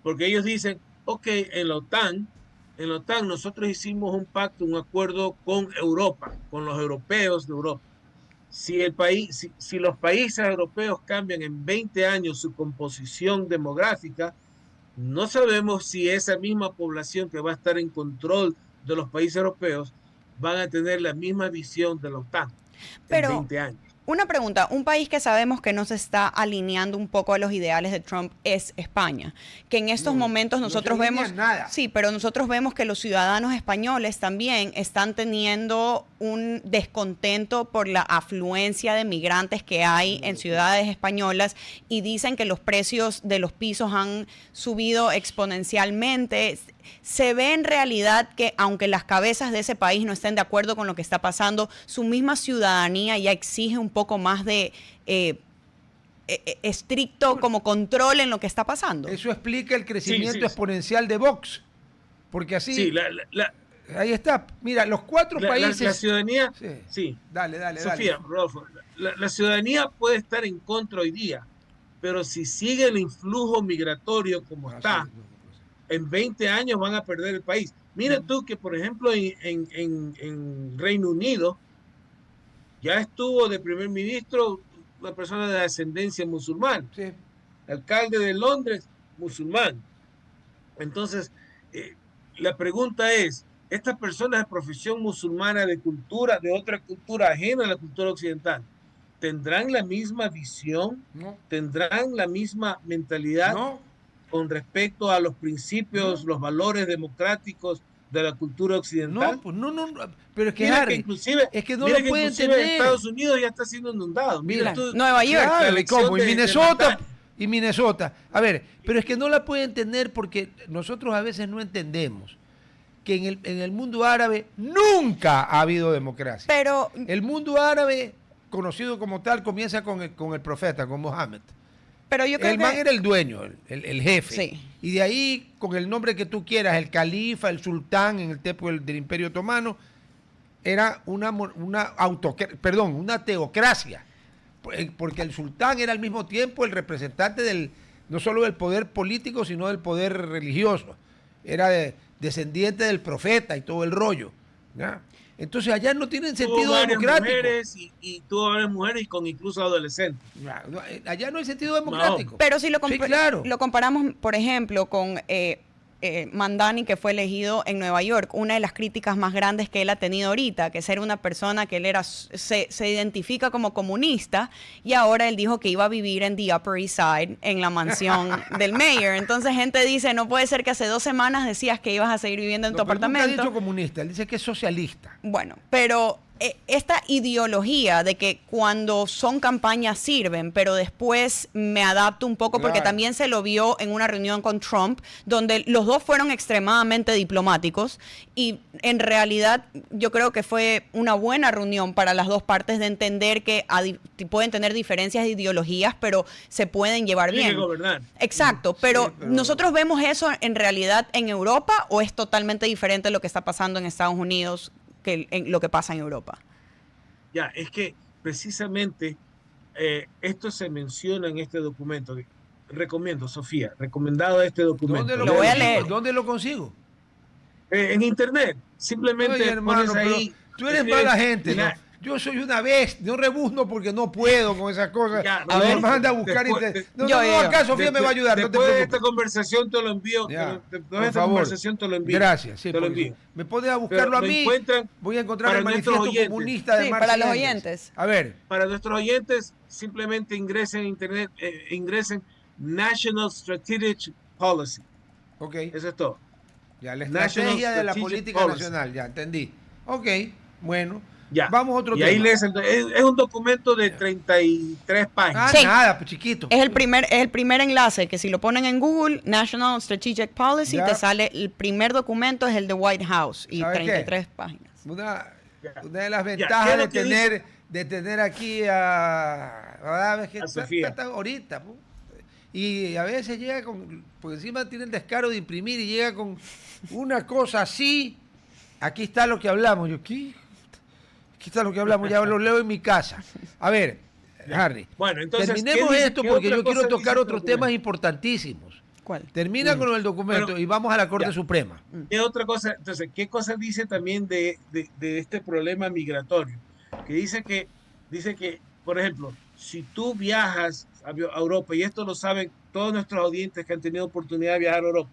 Porque ellos dicen, ok, en la OTAN nosotros hicimos un pacto, un acuerdo con Europa, con los europeos de Europa. Si los países europeos cambian en 20 años su composición demográfica, no sabemos si esa misma población que va a estar en control de los países europeos van a tener la misma visión de la OTAN en 20 años. Una pregunta, un país que sabemos que no se está alineando un poco a los ideales de Trump es España, que en estos momentos nosotros vemos, sí, pero nosotros vemos que los ciudadanos españoles también están teniendo un descontento por la afluencia de migrantes que hay en ciudades españolas y dicen que los precios de los pisos han subido exponencialmente. Se ve en realidad que aunque las cabezas de ese país no estén de acuerdo con lo que está pasando, su misma ciudadanía ya exige un poco más de estricto como control en lo que está pasando. Eso explica el crecimiento exponencial de Vox, porque así... Sí, ahí está. Mira, los 4 países... La ciudadanía... Sí. Dale. Sofía, Rodolfo, la ciudadanía puede estar en contra hoy día, pero si sigue el influjo migratorio como está... en 20 años van a perder el país. Mira tú que, por ejemplo, en Reino Unido ya estuvo de primer ministro una persona de ascendencia musulmana. Sí. Alcalde de Londres, musulmán. Entonces, la pregunta es, ¿estas personas de profesión musulmana, de cultura, de otra cultura ajena a la cultura occidental, tendrán la misma visión? No. ¿Tendrán la misma mentalidad? No. Con respecto a los principios, los valores democráticos de la cultura occidental. No, pero es que, Harry, inclusive, es que no lo puede entender. Estados Unidos ya está siendo inundado. Mira Nueva York. Claro, y Minnesota. A ver, pero es que no la puede entender porque nosotros a veces no entendemos que en el mundo árabe nunca ha habido democracia. Pero el mundo árabe, conocido como tal, comienza con el profeta, con Mohammed. Pero yo creo el man era el dueño, el jefe. Sí. Y de ahí, con el nombre que tú quieras, el califa, el sultán en el tiempo del Imperio Otomano, era una teocracia. Porque el sultán era al mismo tiempo el representante no solo del poder político, sino del poder religioso. Era descendiente del profeta y todo el rollo, ¿ya? Entonces allá no tienen sentido democrático. Y tuvo varias mujeres y con incluso adolescentes. Allá no hay sentido democrático. No. Pero si lo comparamos, por ejemplo, con Mandani, que fue elegido en Nueva York, una de las críticas más grandes que él ha tenido ahorita, que ser una persona que él se identifica como comunista, y ahora él dijo que iba a vivir en the Upper East Side, en la mansión del mayor. Entonces gente dice, no puede ser que hace 2 semanas decías que ibas a seguir viviendo en tu apartamento. Nunca ha dicho comunista, él dice que es socialista. Bueno, pero esta ideología de que cuando son campañas sirven, pero después me adapto un poco, porque también se lo vio en una reunión con Trump, donde los dos fueron extremadamente diplomáticos y en realidad yo creo que fue una buena reunión para las dos partes de entender que pueden tener diferencias de ideologías, pero se pueden llevar bien. Hay que gobernar. Exacto, pero ¿nosotros vemos eso en realidad en Europa o es totalmente diferente lo que está pasando en Estados Unidos que lo que pasa en Europa? Ya, es que precisamente esto se menciona en este documento. Recomiendo, Sofía, recomendado este documento. Lo voy a leer. ¿Dónde lo consigo? En internet. Simplemente oye, hermano, pones ahí. Tú eres mala gente, ¿no? Yo soy una bestia, no rebuzno porque no puedo con esas cosas. Ya, a ver, manda a buscar internet. Acá Sofía me va a ayudar. Después de esta conversación te lo envío. Conversación te lo envío. Gracias, sí, te lo envío. Me pones a buscarlo a mí. Voy a encontrar el manifiesto comunista de Marx. Para los oyentes. A ver. Para nuestros oyentes, simplemente ingresen en internet, ingresen National Strategic Policy. Ok. Eso es todo. Ya, la estrategia de la política nacional, ya entendí. Ok, bueno. Ya. Vamos a otro y tema. Ahí lees es un documento de 33 páginas. Sí. Nada, pues chiquito. Es el primer enlace, que si lo ponen en Google, National Strategic Policy, te sale el primer documento, es el de White House, y 33 páginas. Una de las ventajas de tener aquí a Sofía. Ahorita, y a veces llega por encima tiene el descaro de imprimir y llega con una cosa así. Aquí está lo que hablamos. Yo, ¿qué? Aquí está lo que hablamos, ya lo leo en mi casa. A ver, Harry, bueno, entonces, terminemos esto porque yo quiero tocar otros temas importantísimos. ¿Cuál? Termina con el documento y vamos a la Corte Suprema. ¿Qué otra cosa? Entonces, ¿qué cosa dice también de este problema migratorio? Que dice que, por ejemplo, si tú viajas a Europa, y esto lo saben todos nuestros audientes que han tenido oportunidad de viajar a Europa,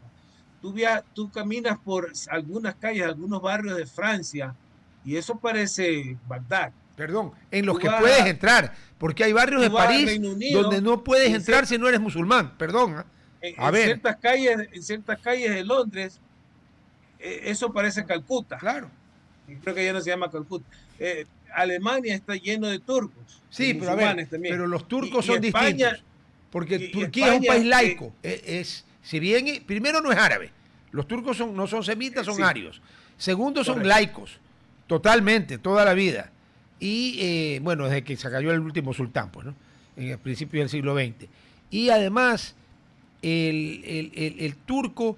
tú caminas por algunas calles, algunos barrios de Francia, y eso parece Bagdad. Perdón, en los Tú que vas puedes a- entrar, porque hay barrios de tú vas a París Reino Unido, donde no puedes en entrar si no eres musulmán, perdón. A en ver, ciertas calles de Londres, eso parece Calcuta. claro. Y creo que ya no se llama Calcuta. Alemania está lleno de turcos, de Sí, pero a ver, musulmanes también. pero los turcos Y son España, distintos, porque y Turquía es un España, país laico. Si bien, primero no es árabe, los turcos no son semitas, son sí, arios. Segundo, son correcto. laicos, totalmente, toda la vida. Y bueno, desde que se cayó el último sultán, pues, ¿no? En el principio del siglo XX. Y además, el turco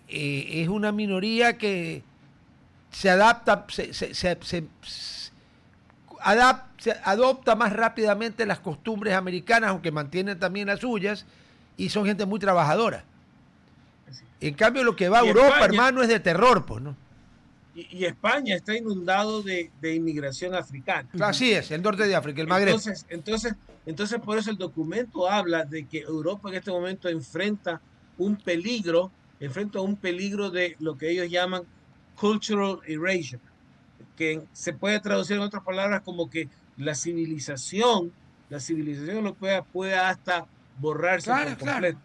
es una minoría que se adapta, se adopta más rápidamente las costumbres americanas, aunque mantienen también las suyas, y son gente muy trabajadora. En cambio, lo que va a Y Europa, España, hermano, es de terror, pues, ¿no? y España está inundado de inmigración africana. Así es, el norte de África, el Magreb. Entonces, por eso el documento habla de que Europa en este momento enfrenta un peligro de lo que ellos llaman cultural erasure, que se puede traducir en otras palabras como que la civilización europea puede hasta borrarse Claro, por claro. completo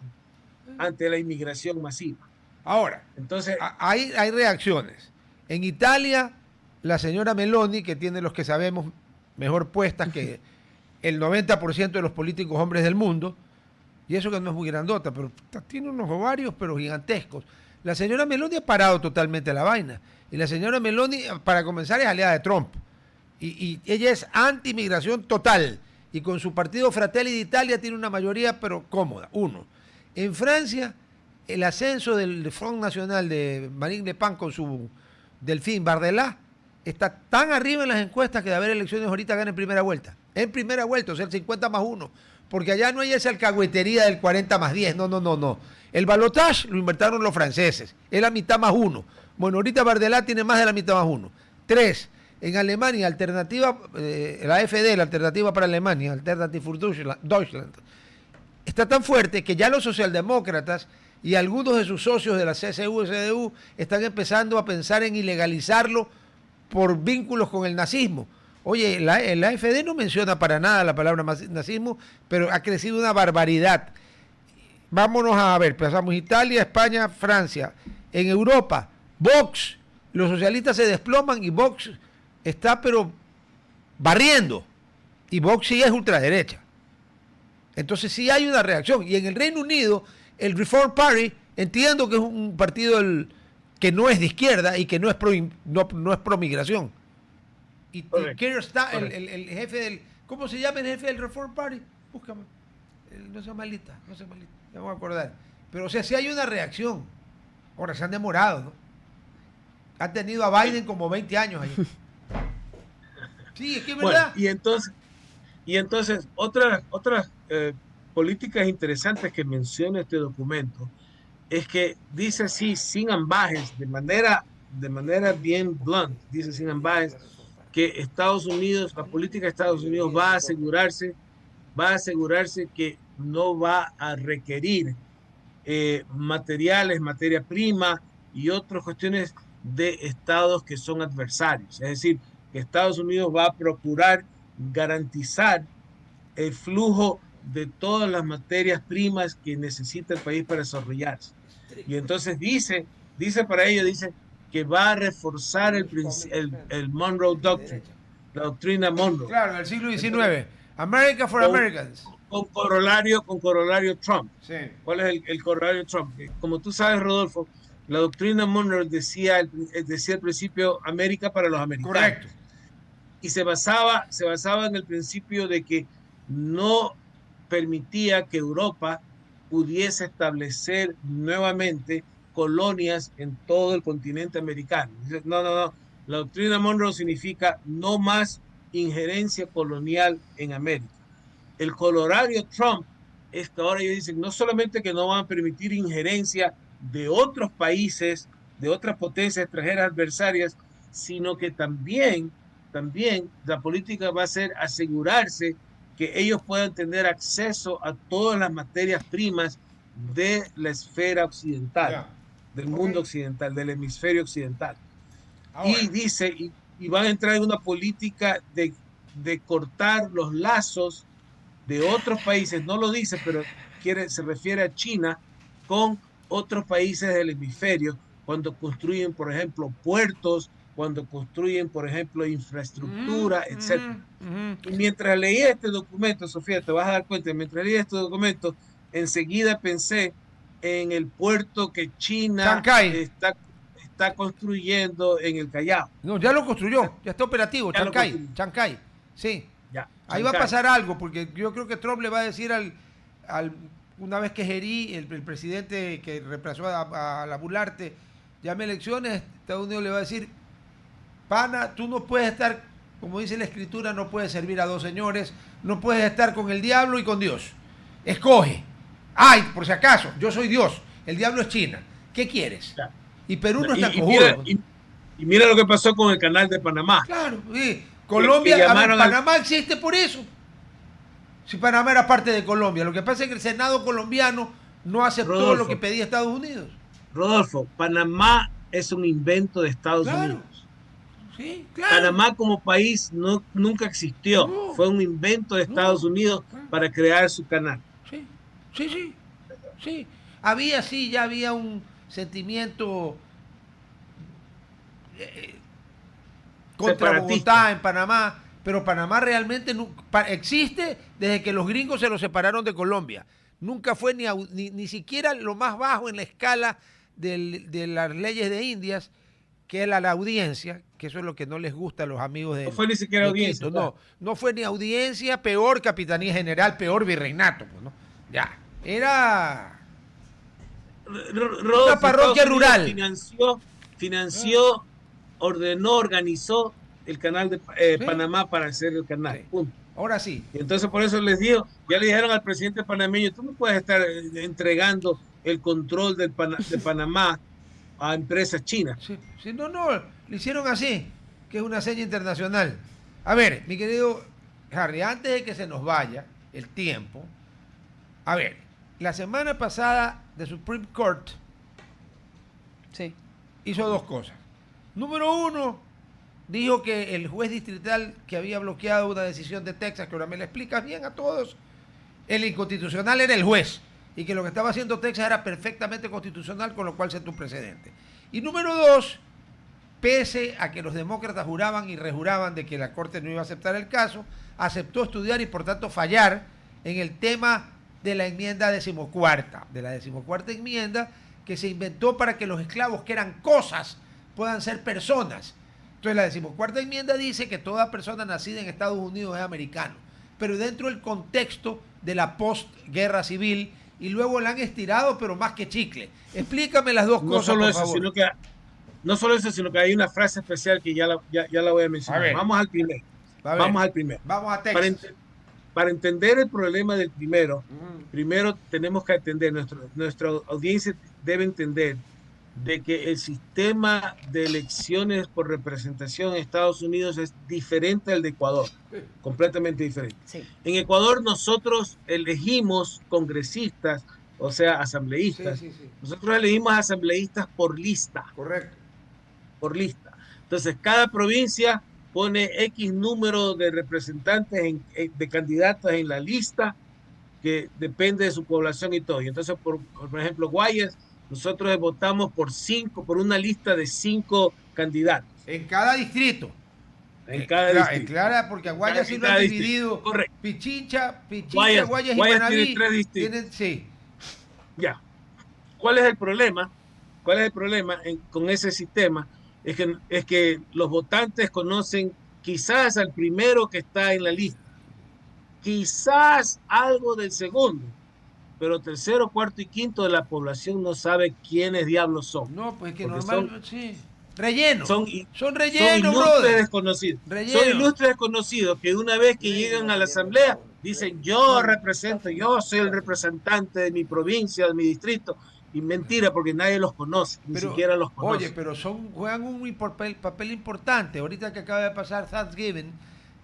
ante la inmigración masiva. Ahora, Entonces, hay reacciones. En Italia, la señora Meloni, que tiene los que sabemos mejor puestas que el 90% de los políticos hombres del mundo, y eso que no es muy grandota, pero tiene unos ovarios pero gigantescos. La señora Meloni ha parado totalmente la vaina. Y la señora Meloni, para comenzar, es aliada de Trump. Y ella es anti-inmigración total. Y con su partido Fratelli d'Italia tiene una mayoría, pero cómoda. Uno. En Francia, el ascenso del Front National de Marine Le Pen con su Delphine Bardella está tan arriba en las encuestas que de haber elecciones ahorita gana en primera vuelta. En primera vuelta, o sea, el 50+1. Porque allá no hay esa alcahuetería del 40+10. No. El balotage lo inventaron los franceses. Es la mitad más uno. Bueno, ahorita Bardella tiene más de la mitad más uno. 3. En Alemania, alternativa, la AfD, la alternativa para Alemania, Alternative für Deutschland, está tan fuerte que ya los socialdemócratas y algunos de sus socios de la CSU-CDU están empezando a pensar en ilegalizarlo por vínculos con el nazismo. Oye, la AfD no menciona para nada la palabra nazismo, pero ha crecido una barbaridad. Vámonos a ver, pasamos Italia, España, Francia. En Europa, Vox, los socialistas se desploman y Vox está pero barriendo. Y Vox sí es ultraderecha. Entonces sí hay una reacción. Y en el Reino Unido, el Reform Party, entiendo que es un partido que no es de izquierda y que no es pro migración. Y Keir Starmer, el jefe del... ¿Cómo se llama el jefe del Reform Party? Búscame. No sea malita. Me voy a acordar. Pero o sea, sí hay una reacción. Ahora, se han demorado, ¿no? Han tenido a Biden como 20 años ahí. Sí, es que es verdad. Bueno, y entonces otras políticas interesantes que menciona este documento es que dice así, sin ambajes, de manera bien blunt, dice sin ambajes, que Estados Unidos, la política de Estados Unidos va a asegurarse que no va a requerir materiales, materia prima y otras cuestiones de estados que son adversarios. Es decir, que Estados Unidos va a procurar garantizar el flujo de todas las materias primas que necesita el país para desarrollarse. Y entonces dice que va a reforzar el Monroe Doctrine, la doctrina Monroe. Claro, del siglo XIX. America for Americans. Con corolario Trump. Sí. ¿Cuál es el corolario Trump? Como tú sabes, Rodolfo, la doctrina Monroe decía al principio América para los americanos. Correcto. Y se basaba en el principio de que no permitía que Europa pudiese establecer nuevamente colonias en todo el continente americano. No. La doctrina Monroe significa no más injerencia colonial en América. El corolario Trump es que ahora ellos dicen no solamente que no van a permitir injerencia de otros países, de otras potencias extranjeras adversarias, sino que también la política va a ser asegurarse que ellos puedan tener acceso a todas las materias primas de la esfera occidental. del mundo occidental, del hemisferio occidental. Ahora. Y dice, y van a entrar en una política de cortar los lazos de otros países, no lo dice, pero se refiere a China con otros países del hemisferio, cuando construyen, por ejemplo, puertos, cuando construyen, por ejemplo, infraestructura, etcétera. Y mientras leía este documento, Sofía, te vas a dar cuenta, mientras leía este documento, enseguida pensé en el puerto que China Chancay. está construyendo en el Callao. No, ya lo construyó, ya está operativo, Ya Chancay, Chancay, sí. Ya, Ahí va a pasar algo, porque yo creo que Trump le va a decir una vez que Gerí, el presidente que reemplazó a la Bularte, llame elecciones, Estados Unidos le va a decir, pana, tú no puedes estar, como dice la escritura, no puedes servir a dos señores, no puedes estar con el diablo y con Dios. Escoge. Ay, por si acaso, yo soy Dios, el diablo es China. ¿Qué quieres? Ya. Y Perú no está cojudo. Y mira lo que pasó con el canal de Panamá. Claro, sí. Colombia, Panamá existe por eso. Si Panamá era parte de Colombia. Lo que pasa es que el Senado colombiano no aceptó lo que pedía Estados Unidos. Rodolfo, Panamá es un invento de Estados Unidos. Sí, claro. Panamá como país nunca existió. No. Fue un invento de Estados Unidos para crear su canal. Sí. Ya había un sentimiento contra Bogotá en Panamá, pero Panamá realmente existe desde que los gringos se lo separaron de Colombia. Nunca fue ni siquiera lo más bajo en la escala de las leyes de Indias, que es la audiencia, que eso es lo que no les gusta a los amigos de... No fue ni siquiera audiencia. No fue ni audiencia, peor capitanía general, peor virreinato. Pues, ¿no? Ya, era... una parroquia rural. Financió, ordenó, organizó el canal de Panamá para hacer el canal. Sí. Punto. Ahora sí. Y entonces por eso les digo, ya le dijeron al presidente panameño, tú no puedes estar entregando el control de Panamá a empresas chinas. Sí, no, lo hicieron así, que es una seña internacional. A ver, mi querido Harry, antes de que se nos vaya el tiempo, a ver, la semana pasada The Supreme Court hizo dos cosas. Número uno, dijo que el juez distrital que había bloqueado una decisión de Texas, que ahora me la explicas bien a todos, el inconstitucional era el juez, y que lo que estaba haciendo Texas era perfectamente constitucional, con lo cual sentó un precedente. Y número dos, pese a que los demócratas juraban y rejuraban de que la Corte no iba a aceptar el caso, aceptó estudiar y por tanto fallar en el tema de la enmienda decimocuarta, enmienda que se inventó para que los esclavos, que eran cosas, puedan ser personas. Entonces la decimocuarta enmienda dice que toda persona nacida en Estados Unidos es americano, pero dentro del contexto de la postguerra civil, y luego la han estirado, pero más que chicle. Explícame las dos cosas, por favor. No solo eso, sino que hay una frase especial que ya la voy a mencionar. Vamos al primero. Vamos a Texas. Para entender el problema del primero, primero tenemos que entender, nuestra audiencia debe entender de que el sistema de elecciones por representación en Estados Unidos es diferente al de Ecuador, completamente diferente. Sí. En Ecuador nosotros elegimos congresistas, o sea, asambleístas. Sí. Nosotros elegimos asambleístas por lista. Correcto. Por lista. Entonces, cada provincia pone X número de representantes, de candidatos en la lista, que depende de su población y todo. Y entonces, por ejemplo, Guayas, nosotros votamos por una lista de 5 candidatos. En cada distrito. En cada distrito. Claro, porque a Guayas sí lo han dividido. Correcto. Pichincha, Guayas y Manaví tiene 3 distritos. Sí. Ya. ¿Cuál es el problema? Con ese sistema? Es que los votantes conocen quizás al primero que está en la lista, quizás algo del segundo, pero tercero, cuarto y quinto de la población no sabe quiénes diablos son. No, pues que normal, sí. Relleno. Son rellenos, son ilustres brother. Desconocidos. Relleno. Son ilustres desconocidos que una vez que llegan a la asamblea dicen yo soy el representante de mi provincia, de mi distrito. Y mentira, porque nadie los conoce, ni siquiera los conoce. Oye, pero juegan un papel importante. Ahorita que acaba de pasar Thanksgiving,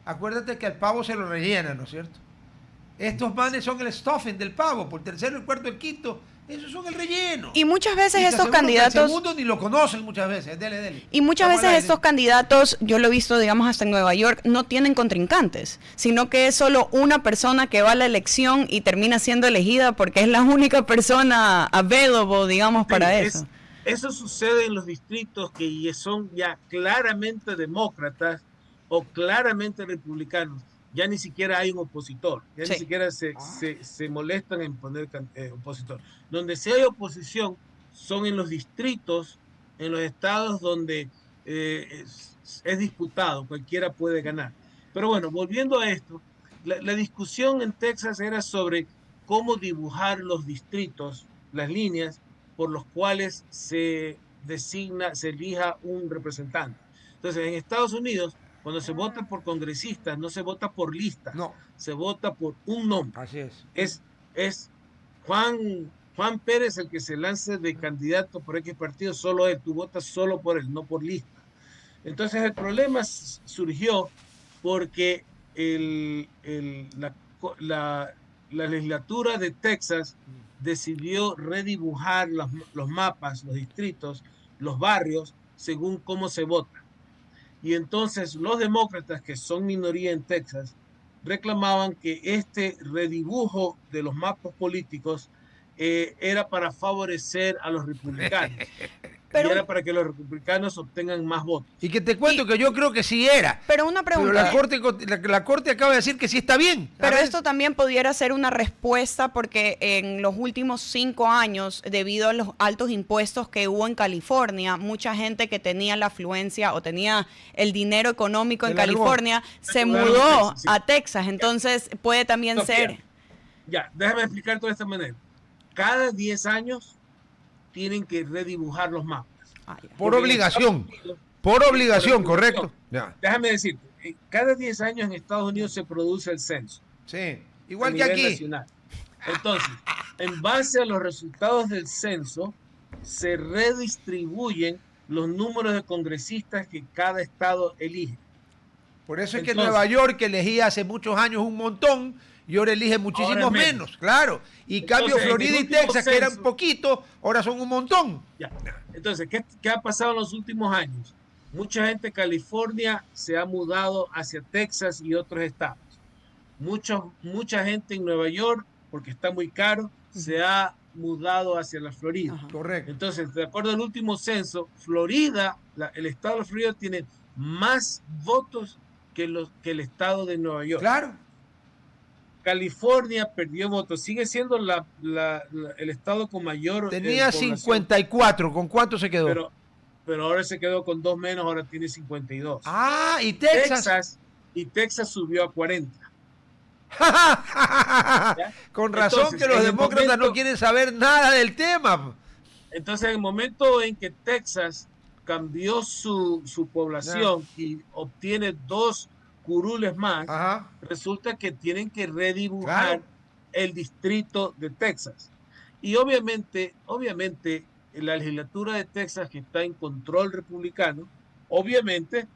acuérdate que al pavo se lo rellenan, ¿no es cierto? Estos manes son el stuffing del pavo, por el tercero, el cuarto, el quinto, Esos son el relleno. Y muchas veces Y te estos aseguro que candidatos... el segundo ni lo conocen muchas veces. Dele. Y muchas Vamos al veces aire. estos candidatos, yo lo he visto, digamos, hasta en Nueva York, no tienen contrincantes, sino que es solo una persona que va a la elección y termina siendo elegida porque es la única persona available, digamos, para eso. Eso sucede en los distritos que son ya claramente demócratas o claramente republicanos. Ya ni siquiera hay un opositor, ya ni siquiera se molestan en poner opositor. Donde sí hay oposición son en los distritos, en los estados donde es disputado, cualquiera puede ganar. Pero bueno, volviendo a esto, la discusión en Texas era sobre cómo dibujar los distritos, las líneas por los cuales se elija un representante. Entonces, en Estados Unidos, cuando se vota por congresistas, no se vota por listas, No. se vota por un nombre. Así es. Es Juan Pérez el que se lance de candidato por X partido, solo él, tú votas solo por él, no por lista. Entonces el problema surgió porque la legislatura de Texas decidió redibujar los mapas, los distritos, los barrios, según cómo se vota. Y entonces los demócratas, que son minoría en Texas, reclamaban que este redibujo de los mapas políticos era para favorecer a los republicanos. Pero, y era para que los republicanos obtengan más votos. Y que te cuento que yo creo que sí era. Pero una pregunta. Pero la corte acaba de decir que sí está bien. Pero esto también pudiera ser una respuesta porque en los últimos 5 años, debido a los altos impuestos que hubo en California, mucha gente que tenía la afluencia o tenía el dinero económico en California se mudó a Texas. Entonces puede también ser... Ya, déjame explicar de esta manera. Cada 10 años tienen que redibujar los mapas. Por obligación. Por obligación, correcto. Ya. Déjame decirte, cada 10 años en Estados Unidos se produce el censo. Sí, igual que aquí. Nacional. Entonces, en base a los resultados del censo, se redistribuyen los números de congresistas que cada estado elige. Por eso es que Nueva York elegía hace muchos años un montón y ahora elige muchísimos menos, claro. Y cambio Florida y Texas, que eran poquitos, ahora son un montón. Ya. Entonces, ¿qué ha pasado en los últimos años? Mucha gente de California se ha mudado hacia Texas y otros estados. Mucha gente en Nueva York, porque está muy caro, se ha mudado hacia la Florida. Ajá. Correcto. Entonces, de acuerdo al último censo, Florida, el estado de la Florida tiene más votos que el estado de Nueva York. Claro. California perdió votos, sigue siendo el estado con mayor tenía 54, ¿con cuánto se quedó? Pero ahora se quedó con 2 menos, ahora tiene 52. Ah, y Texas subió a 40. Con razón. Entonces, que los demócratas no quieren saber nada del tema. Entonces, en el momento en que Texas cambió su población y obtiene 2 curules más, resulta que tienen que redibujar el distrito de Texas. Y obviamente la legislatura de Texas, que está en control republicano, obviamente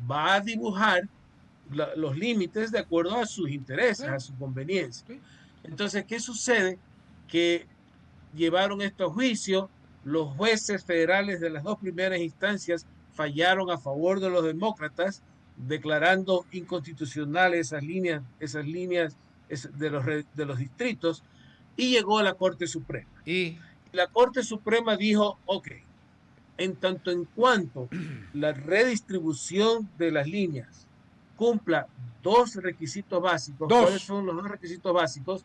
va a dibujar los límites de acuerdo a sus intereses, a su conveniencia. Entonces, ¿qué sucede? Que llevaron esto a juicio, los jueces federales de las 2 primeras instancias fallaron a favor de los demócratas, declarando inconstitucionales esas líneas de los distritos, y llegó a la Corte Suprema. Y la Corte Suprema dijo, ok, en tanto en cuanto la redistribución de las líneas cumpla 2 requisitos básicos. ¿Cuáles son los 2 requisitos básicos?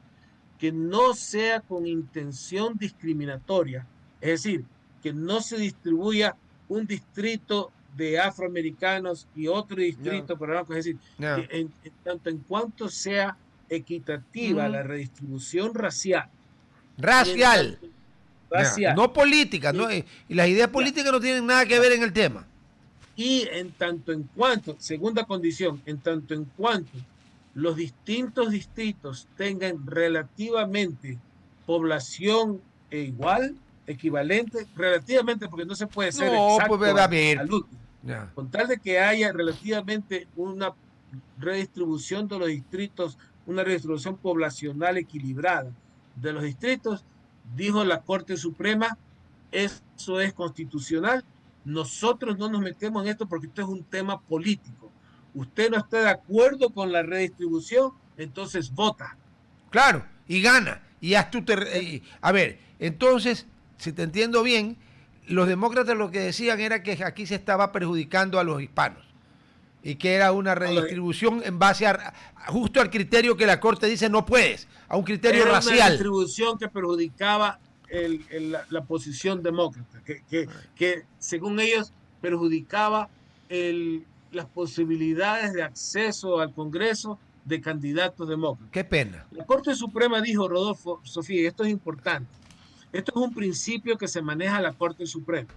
Que no sea con intención discriminatoria, es decir, que no se distribuya un distrito de afroamericanos y otro distrito para blancos, es decir, que en tanto en cuanto sea equitativa la redistribución racial. No política, y las ideas políticas no tienen nada que ver en el tema. Y en tanto en cuanto, segunda condición, en tanto en cuanto los distintos distritos tengan relativamente población igual, equivalente, relativamente, porque no se puede ser exacto al último. Con tal de que haya relativamente una redistribución de los distritos, una redistribución poblacional equilibrada de los distritos, dijo la Corte Suprema, eso es constitucional. Nosotros no nos metemos en esto porque esto es un tema político. Usted no está de acuerdo con la redistribución, entonces vota. Claro, y gana. Y haz tu a ver, entonces, si te entiendo bien, los demócratas lo que decían era que aquí se estaba perjudicando a los hispanos y que era una redistribución en base a justo al criterio que la Corte dice no puedes, a un criterio era racial. Una redistribución que perjudicaba la posición demócrata, que según ellos perjudicaba las posibilidades de acceso al Congreso de candidatos demócratas. Qué pena. La Corte Suprema dijo, Rodolfo, Sofía, esto es importante. Esto es un principio que se maneja a la Corte Suprema.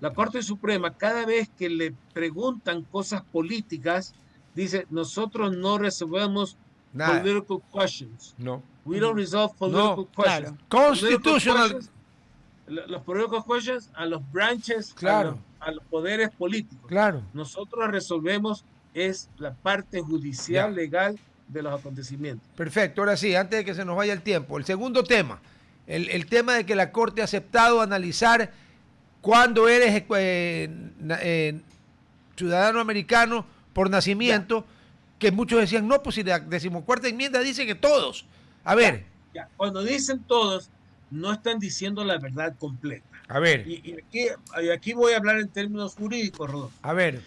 La Corte Suprema, cada vez que le preguntan cosas políticas, dice, nosotros no resolvemos political questions. No. We don't resolve political questions. Claro. Constitutional. Los political questions a los branches, claro. a los poderes políticos. Claro. Nosotros resolvemos es la parte judicial, legal de los acontecimientos. Perfecto, ahora sí, antes de que se nos vaya el tiempo, el segundo tema, el tema de que la Corte ha aceptado analizar cuando eres ciudadano americano por nacimiento, que muchos decían, no, pues si la 14ª enmienda dice que todos. A ver. Cuando dicen todos, no están diciendo la verdad completa. A ver. Y aquí voy a hablar en términos jurídicos, Rodolfo. A ver.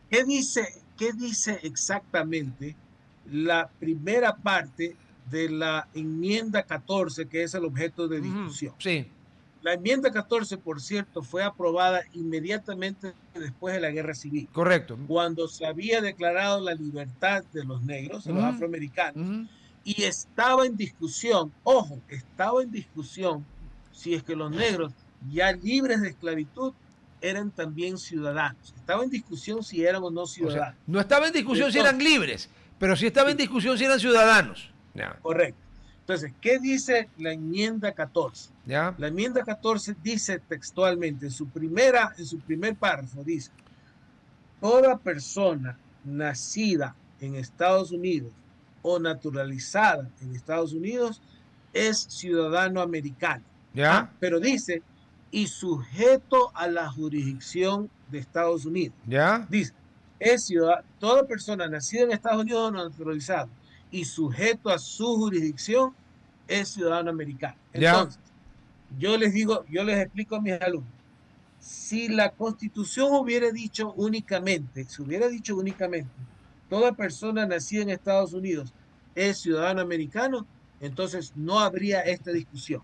¿Qué dice exactamente la primera parte de la enmienda 14, que es el objeto de discusión? Sí. La enmienda 14, por cierto, fue aprobada inmediatamente después de la Guerra Civil. Correcto. Cuando se había declarado la libertad de los negros, de los afroamericanos, y estaba en discusión, ojo, estaba en discusión si es que los negros ya libres de esclavitud eran también ciudadanos. Estaba en discusión si eran o no ciudadanos. O sea, no estaba en discusión si eran libres, pero sí estaba en discusión si eran ciudadanos. Correcto. Entonces, ¿qué dice la enmienda 14? ¿Ya? La enmienda 14 dice textualmente, en su primer párrafo, dice, toda persona nacida en Estados Unidos o naturalizada en Estados Unidos es ciudadano americano. ¿Ya? Pero dice, y sujeto a la jurisdicción de Estados Unidos. ¿Ya? Dice, toda persona nacida en Estados Unidos o naturalizada y sujeto a su jurisdicción es ciudadano americano. Entonces, yo les explico a mis alumnos, si la Constitución hubiera dicho únicamente, toda persona nacida en Estados Unidos es ciudadano americano, entonces no habría esta discusión.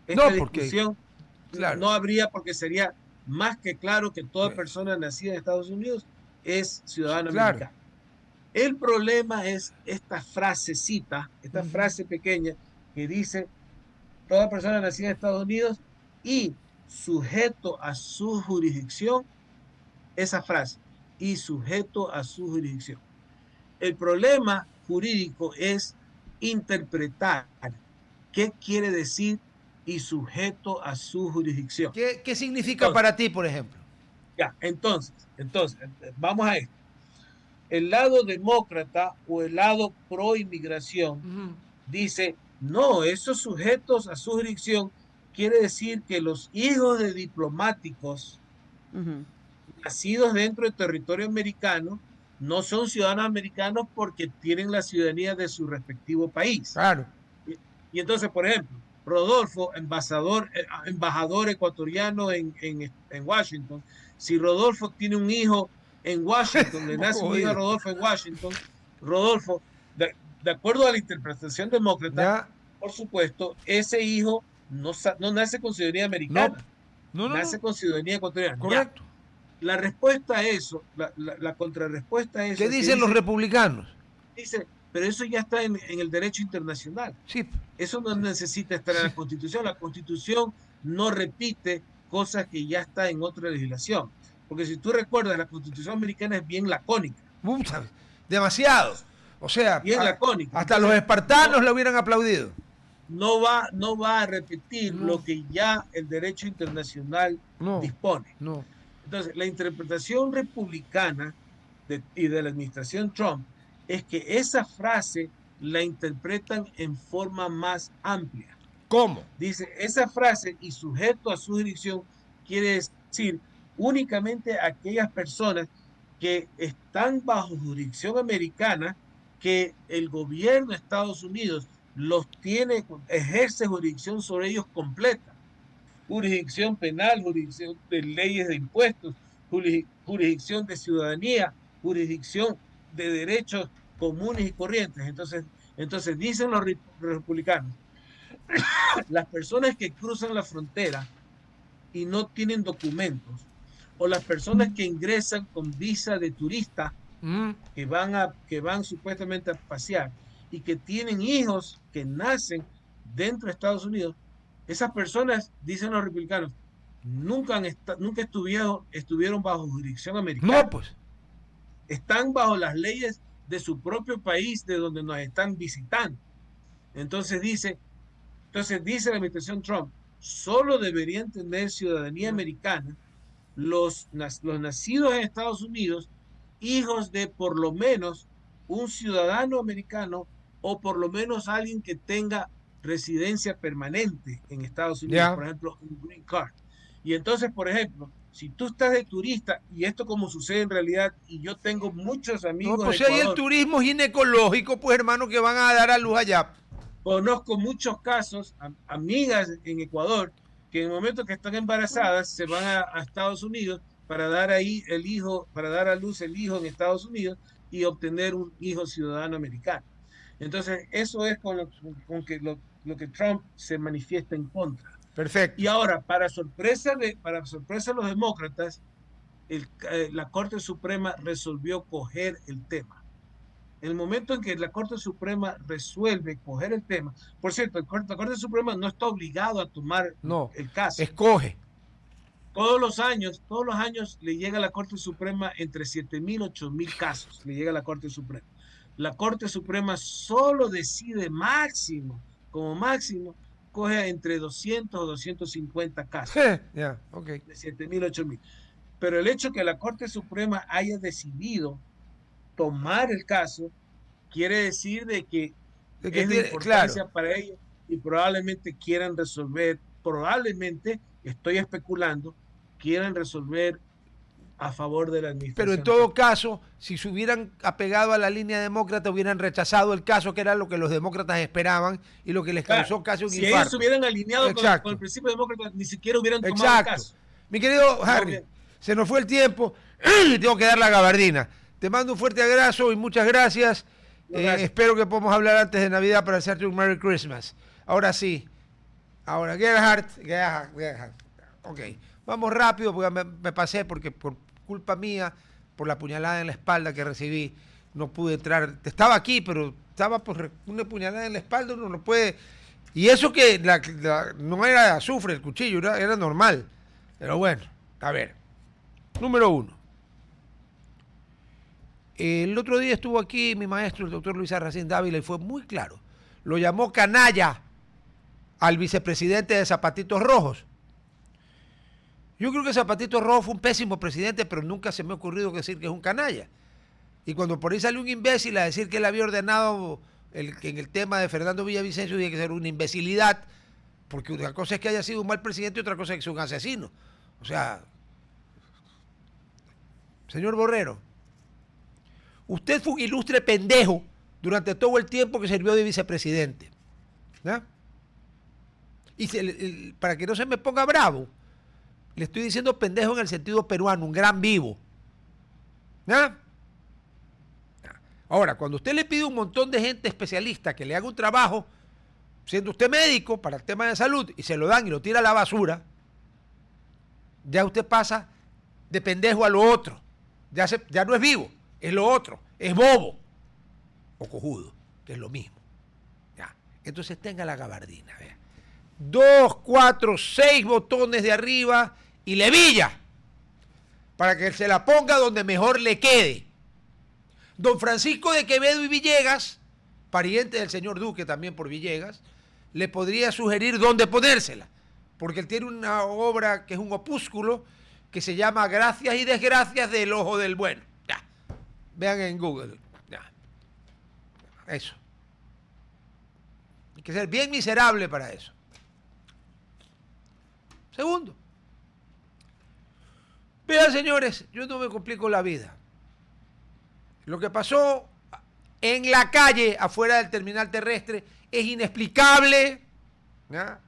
Discusión no habría, porque sería más que claro que toda persona nacida en Estados Unidos es ciudadano americano. El problema es esta frasecita, esta frase pequeña que dice toda persona nacida en Estados Unidos y sujeto a su jurisdicción, esa frase, y sujeto a su jurisdicción. El problema jurídico es interpretar qué quiere decir y sujeto a su jurisdicción. ¿Qué significa para ti, por ejemplo? Entonces, vamos a esto. El lado demócrata o el lado pro inmigración dice, no, esos sujetos a su jurisdicción quiere decir que los hijos de diplomáticos nacidos dentro del territorio americano no son ciudadanos americanos porque tienen la ciudadanía de su respectivo país. Claro. Y entonces, por ejemplo, Rodolfo, embajador ecuatoriano en Washington, si Rodolfo tiene un hijo en Washington, le nace un hijo a Rodolfo en Washington, Rodolfo, de acuerdo a la interpretación demócrata, por supuesto, ese hijo no nace con ciudadanía americana, nace con ciudadanía ecuatoriana. Correcto. La respuesta a eso, la contrarrespuesta a eso. ¿Qué dicen los republicanos? Dice, pero eso ya está en el derecho internacional. Sí. Eso no necesita estar en la Constitución. La Constitución no repite cosas que ya están en otra legislación. Porque si tú recuerdas, la Constitución americana es bien lacónica. Demasiado. O sea, bien lacónica. Hasta los espartanos le hubieran aplaudido. No va a repetir lo que ya el derecho internacional dispone. Entonces, la interpretación republicana y de la administración Trump es que esa frase la interpretan en forma más amplia. ¿Cómo? Dice, esa frase y sujeto a su jurisdicción quiere decir únicamente aquellas personas que están bajo jurisdicción americana, que el gobierno de Estados Unidos los tiene, ejerce jurisdicción sobre ellos completa. Jurisdicción penal, jurisdicción de leyes de impuestos, jurisdicción de ciudadanía, jurisdicción de derechos comunes y corrientes. Entonces dicen los republicanos, las personas que cruzan la frontera y no tienen documentos, o las personas que ingresan con visa de turista, que van supuestamente a pasear y que tienen hijos que nacen dentro de Estados Unidos, esas personas, dicen los republicanos, nunca estuvieron bajo jurisdicción americana. No, pues. Están bajo las leyes de su propio país, de donde nos están visitando. Entonces dice la administración Trump, solo deberían tener ciudadanía americana los nacidos en Estados Unidos, hijos de por lo menos un ciudadano americano o por lo menos alguien que tenga residencia permanente en Estados Unidos, por ejemplo, un green card. Y entonces, por ejemplo, si tú estás de turista, y esto como sucede en realidad, y yo tengo muchos amigos no, pues en hay el turismo ginecológico, pues hermano, que van a dar a luz allá. Conozco muchos casos, amigas en Ecuador, que en el momento que están embarazadas se van a Estados Unidos para dar ahí el hijo, para dar a luz el hijo en Estados Unidos y obtener un hijo ciudadano americano. Entonces, eso es con lo que Trump se manifiesta en contra. Perfecto. Y ahora, para sorpresa de los demócratas, la Corte Suprema resolvió coger el tema. En el momento en que la Corte Suprema resuelve coger el tema, por cierto, la Corte Suprema no está obligado a tomar el caso. Escoge. Todos los años le llega a la Corte Suprema entre 7,000 y 8,000 casos, le llega a la Corte Suprema. La Corte Suprema solo decide como máximo, coge entre 200 o 250 casos. Okay. De 7,000 a 8,000. Pero el hecho que la Corte Suprema haya decidido tomar el caso quiere decir de que es de importancia para ellos y probablemente quieran resolver, estoy especulando, quieran resolver a favor de la administración. Pero en todo caso, si se hubieran apegado a la línea demócrata, hubieran rechazado el caso, que era lo que los demócratas esperaban y lo que les causó casi un infarto. Si ellos se hubieran alineado con el principio demócrata, ni siquiera hubieran tomado el caso. Mi querido Harry, se nos fue el tiempo, tengo que dar la gabardina. Te mando un fuerte abrazo y muchas gracias. Espero que podamos hablar antes de Navidad para hacerte un Merry Christmas. Ahora sí. Ahora, Gerhard. Ok. Vamos rápido porque me pasé porque por culpa mía, por la puñalada en la espalda que recibí, no pude entrar. Estaba aquí, pero estaba por una puñalada en la espalda, uno no puede. Y eso que no era de azufre el cuchillo, era normal. Pero bueno, a ver. Número 1. El otro día estuvo aquí mi maestro, el doctor Luis Arracín Dávila, y fue muy claro. Lo llamó canalla al vicepresidente de Zapatitos Rojos. Yo creo que Zapatitos Rojos fue un pésimo presidente, pero nunca se me ha ocurrido decir que es un canalla. Y cuando por ahí salió un imbécil a decir que él había ordenado que en el tema de Fernando Villavicencio tiene que ser una imbecilidad, porque una cosa es que haya sido un mal presidente y otra cosa es que sea un asesino. O sea, señor Borrero, usted fue un ilustre pendejo durante todo el tiempo que sirvió de vicepresidente. ¿No? Y para que no se me ponga bravo, le estoy diciendo pendejo en el sentido peruano, un gran vivo. ¿No? Ahora, cuando usted le pide a un montón de gente especialista que le haga un trabajo, siendo usted médico para el tema de salud, y se lo dan y lo tira a la basura, ya usted pasa de pendejo a lo otro. Ya no es vivo. Es lo otro, es bobo o cojudo, que es lo mismo. Ya. Entonces tenga la gabardina, vea. 2, 4, 6 botones de arriba y levilla para que se la ponga donde mejor le quede. Don Francisco de Quevedo y Villegas, pariente del señor Duque también por Villegas, le podría sugerir dónde ponérsela, porque él tiene una obra que es un opúsculo que se llama Gracias y Desgracias del Ojo del Bueno. Vean en Google. Ya. Eso. Hay que ser bien miserable para eso. Segundo. Vean, señores, yo no me complico la vida. Lo que pasó en la calle, afuera del terminal terrestre, es inexplicable. ¿Ya?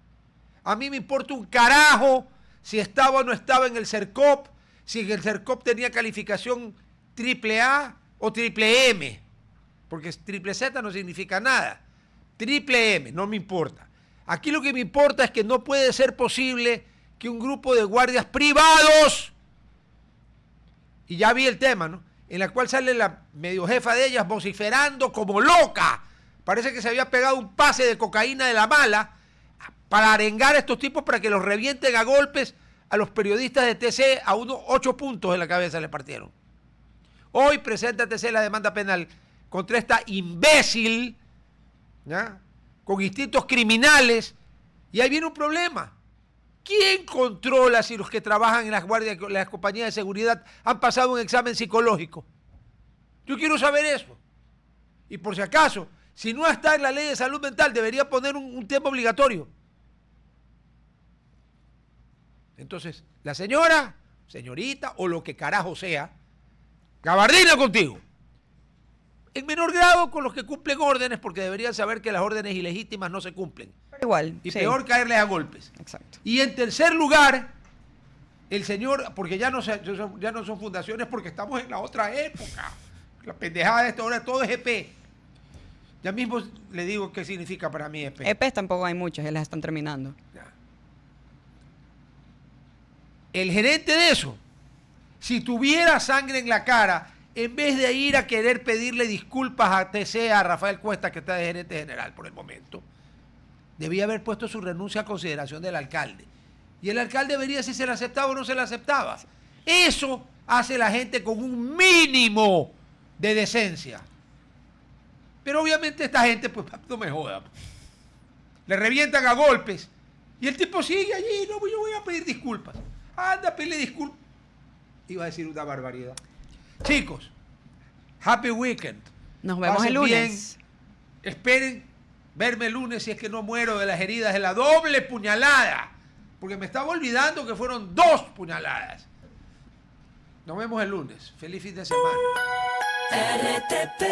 A mí me importa un carajo si estaba o no estaba en el CERCOP, si en el CERCOP tenía calificación AAA o triple M, porque triple Z no significa nada. Triple M, no me importa. Aquí lo que me importa es que no puede ser posible que un grupo de guardias privados, y ya vi el tema, ¿no?, en la cual sale la medio jefa de ellas vociferando como loca. Parece que se había pegado un pase de cocaína de la mala para arengar a estos tipos para que los revienten a golpes a los periodistas de TC. A unos 8 puntos en la cabeza le partieron. Hoy presenta TC la demanda penal contra esta imbécil, ¿ya?, con instintos criminales, y ahí viene un problema. ¿Quién controla si los que trabajan en las guardias, las compañías de seguridad han pasado un examen psicológico? Yo quiero saber eso. Y por si acaso, si no está en la ley de salud mental, debería poner un tema obligatorio. Entonces, la señora, señorita o lo que carajo sea, gabardina contigo. En menor grado con los que cumplen órdenes, porque deberían saber que las órdenes ilegítimas no se cumplen. Pero igual. Y sí. peor caerles a golpes. Exacto. Y en tercer lugar, el señor, porque ya no son fundaciones, porque estamos en la otra época. La pendejada de esta hora, todo es EP. Ya mismo le digo qué significa para mí EP. EPs tampoco hay muchas, ya las están terminando. El gerente de eso, si tuviera sangre en la cara, en vez de ir a querer pedirle disculpas a TC, a Rafael Cuesta, que está de gerente general por el momento, debía haber puesto su renuncia a consideración del alcalde. Y el alcalde vería si se le aceptaba o no se le aceptaba. Eso hace la gente con un mínimo de decencia. Pero obviamente esta gente, pues, no me joda. Le revientan a golpes. Y el tipo sigue allí, no, yo voy a pedir disculpas. Anda, pide disculpas. Iba a decir una barbaridad. Chicos, happy weekend. Nos vemos Pasen el lunes. bien. Esperen verme el lunes si es que no muero de las heridas de la doble puñalada. Porque me estaba olvidando que fueron 2 puñaladas. Nos vemos el lunes. Feliz fin de semana. RTP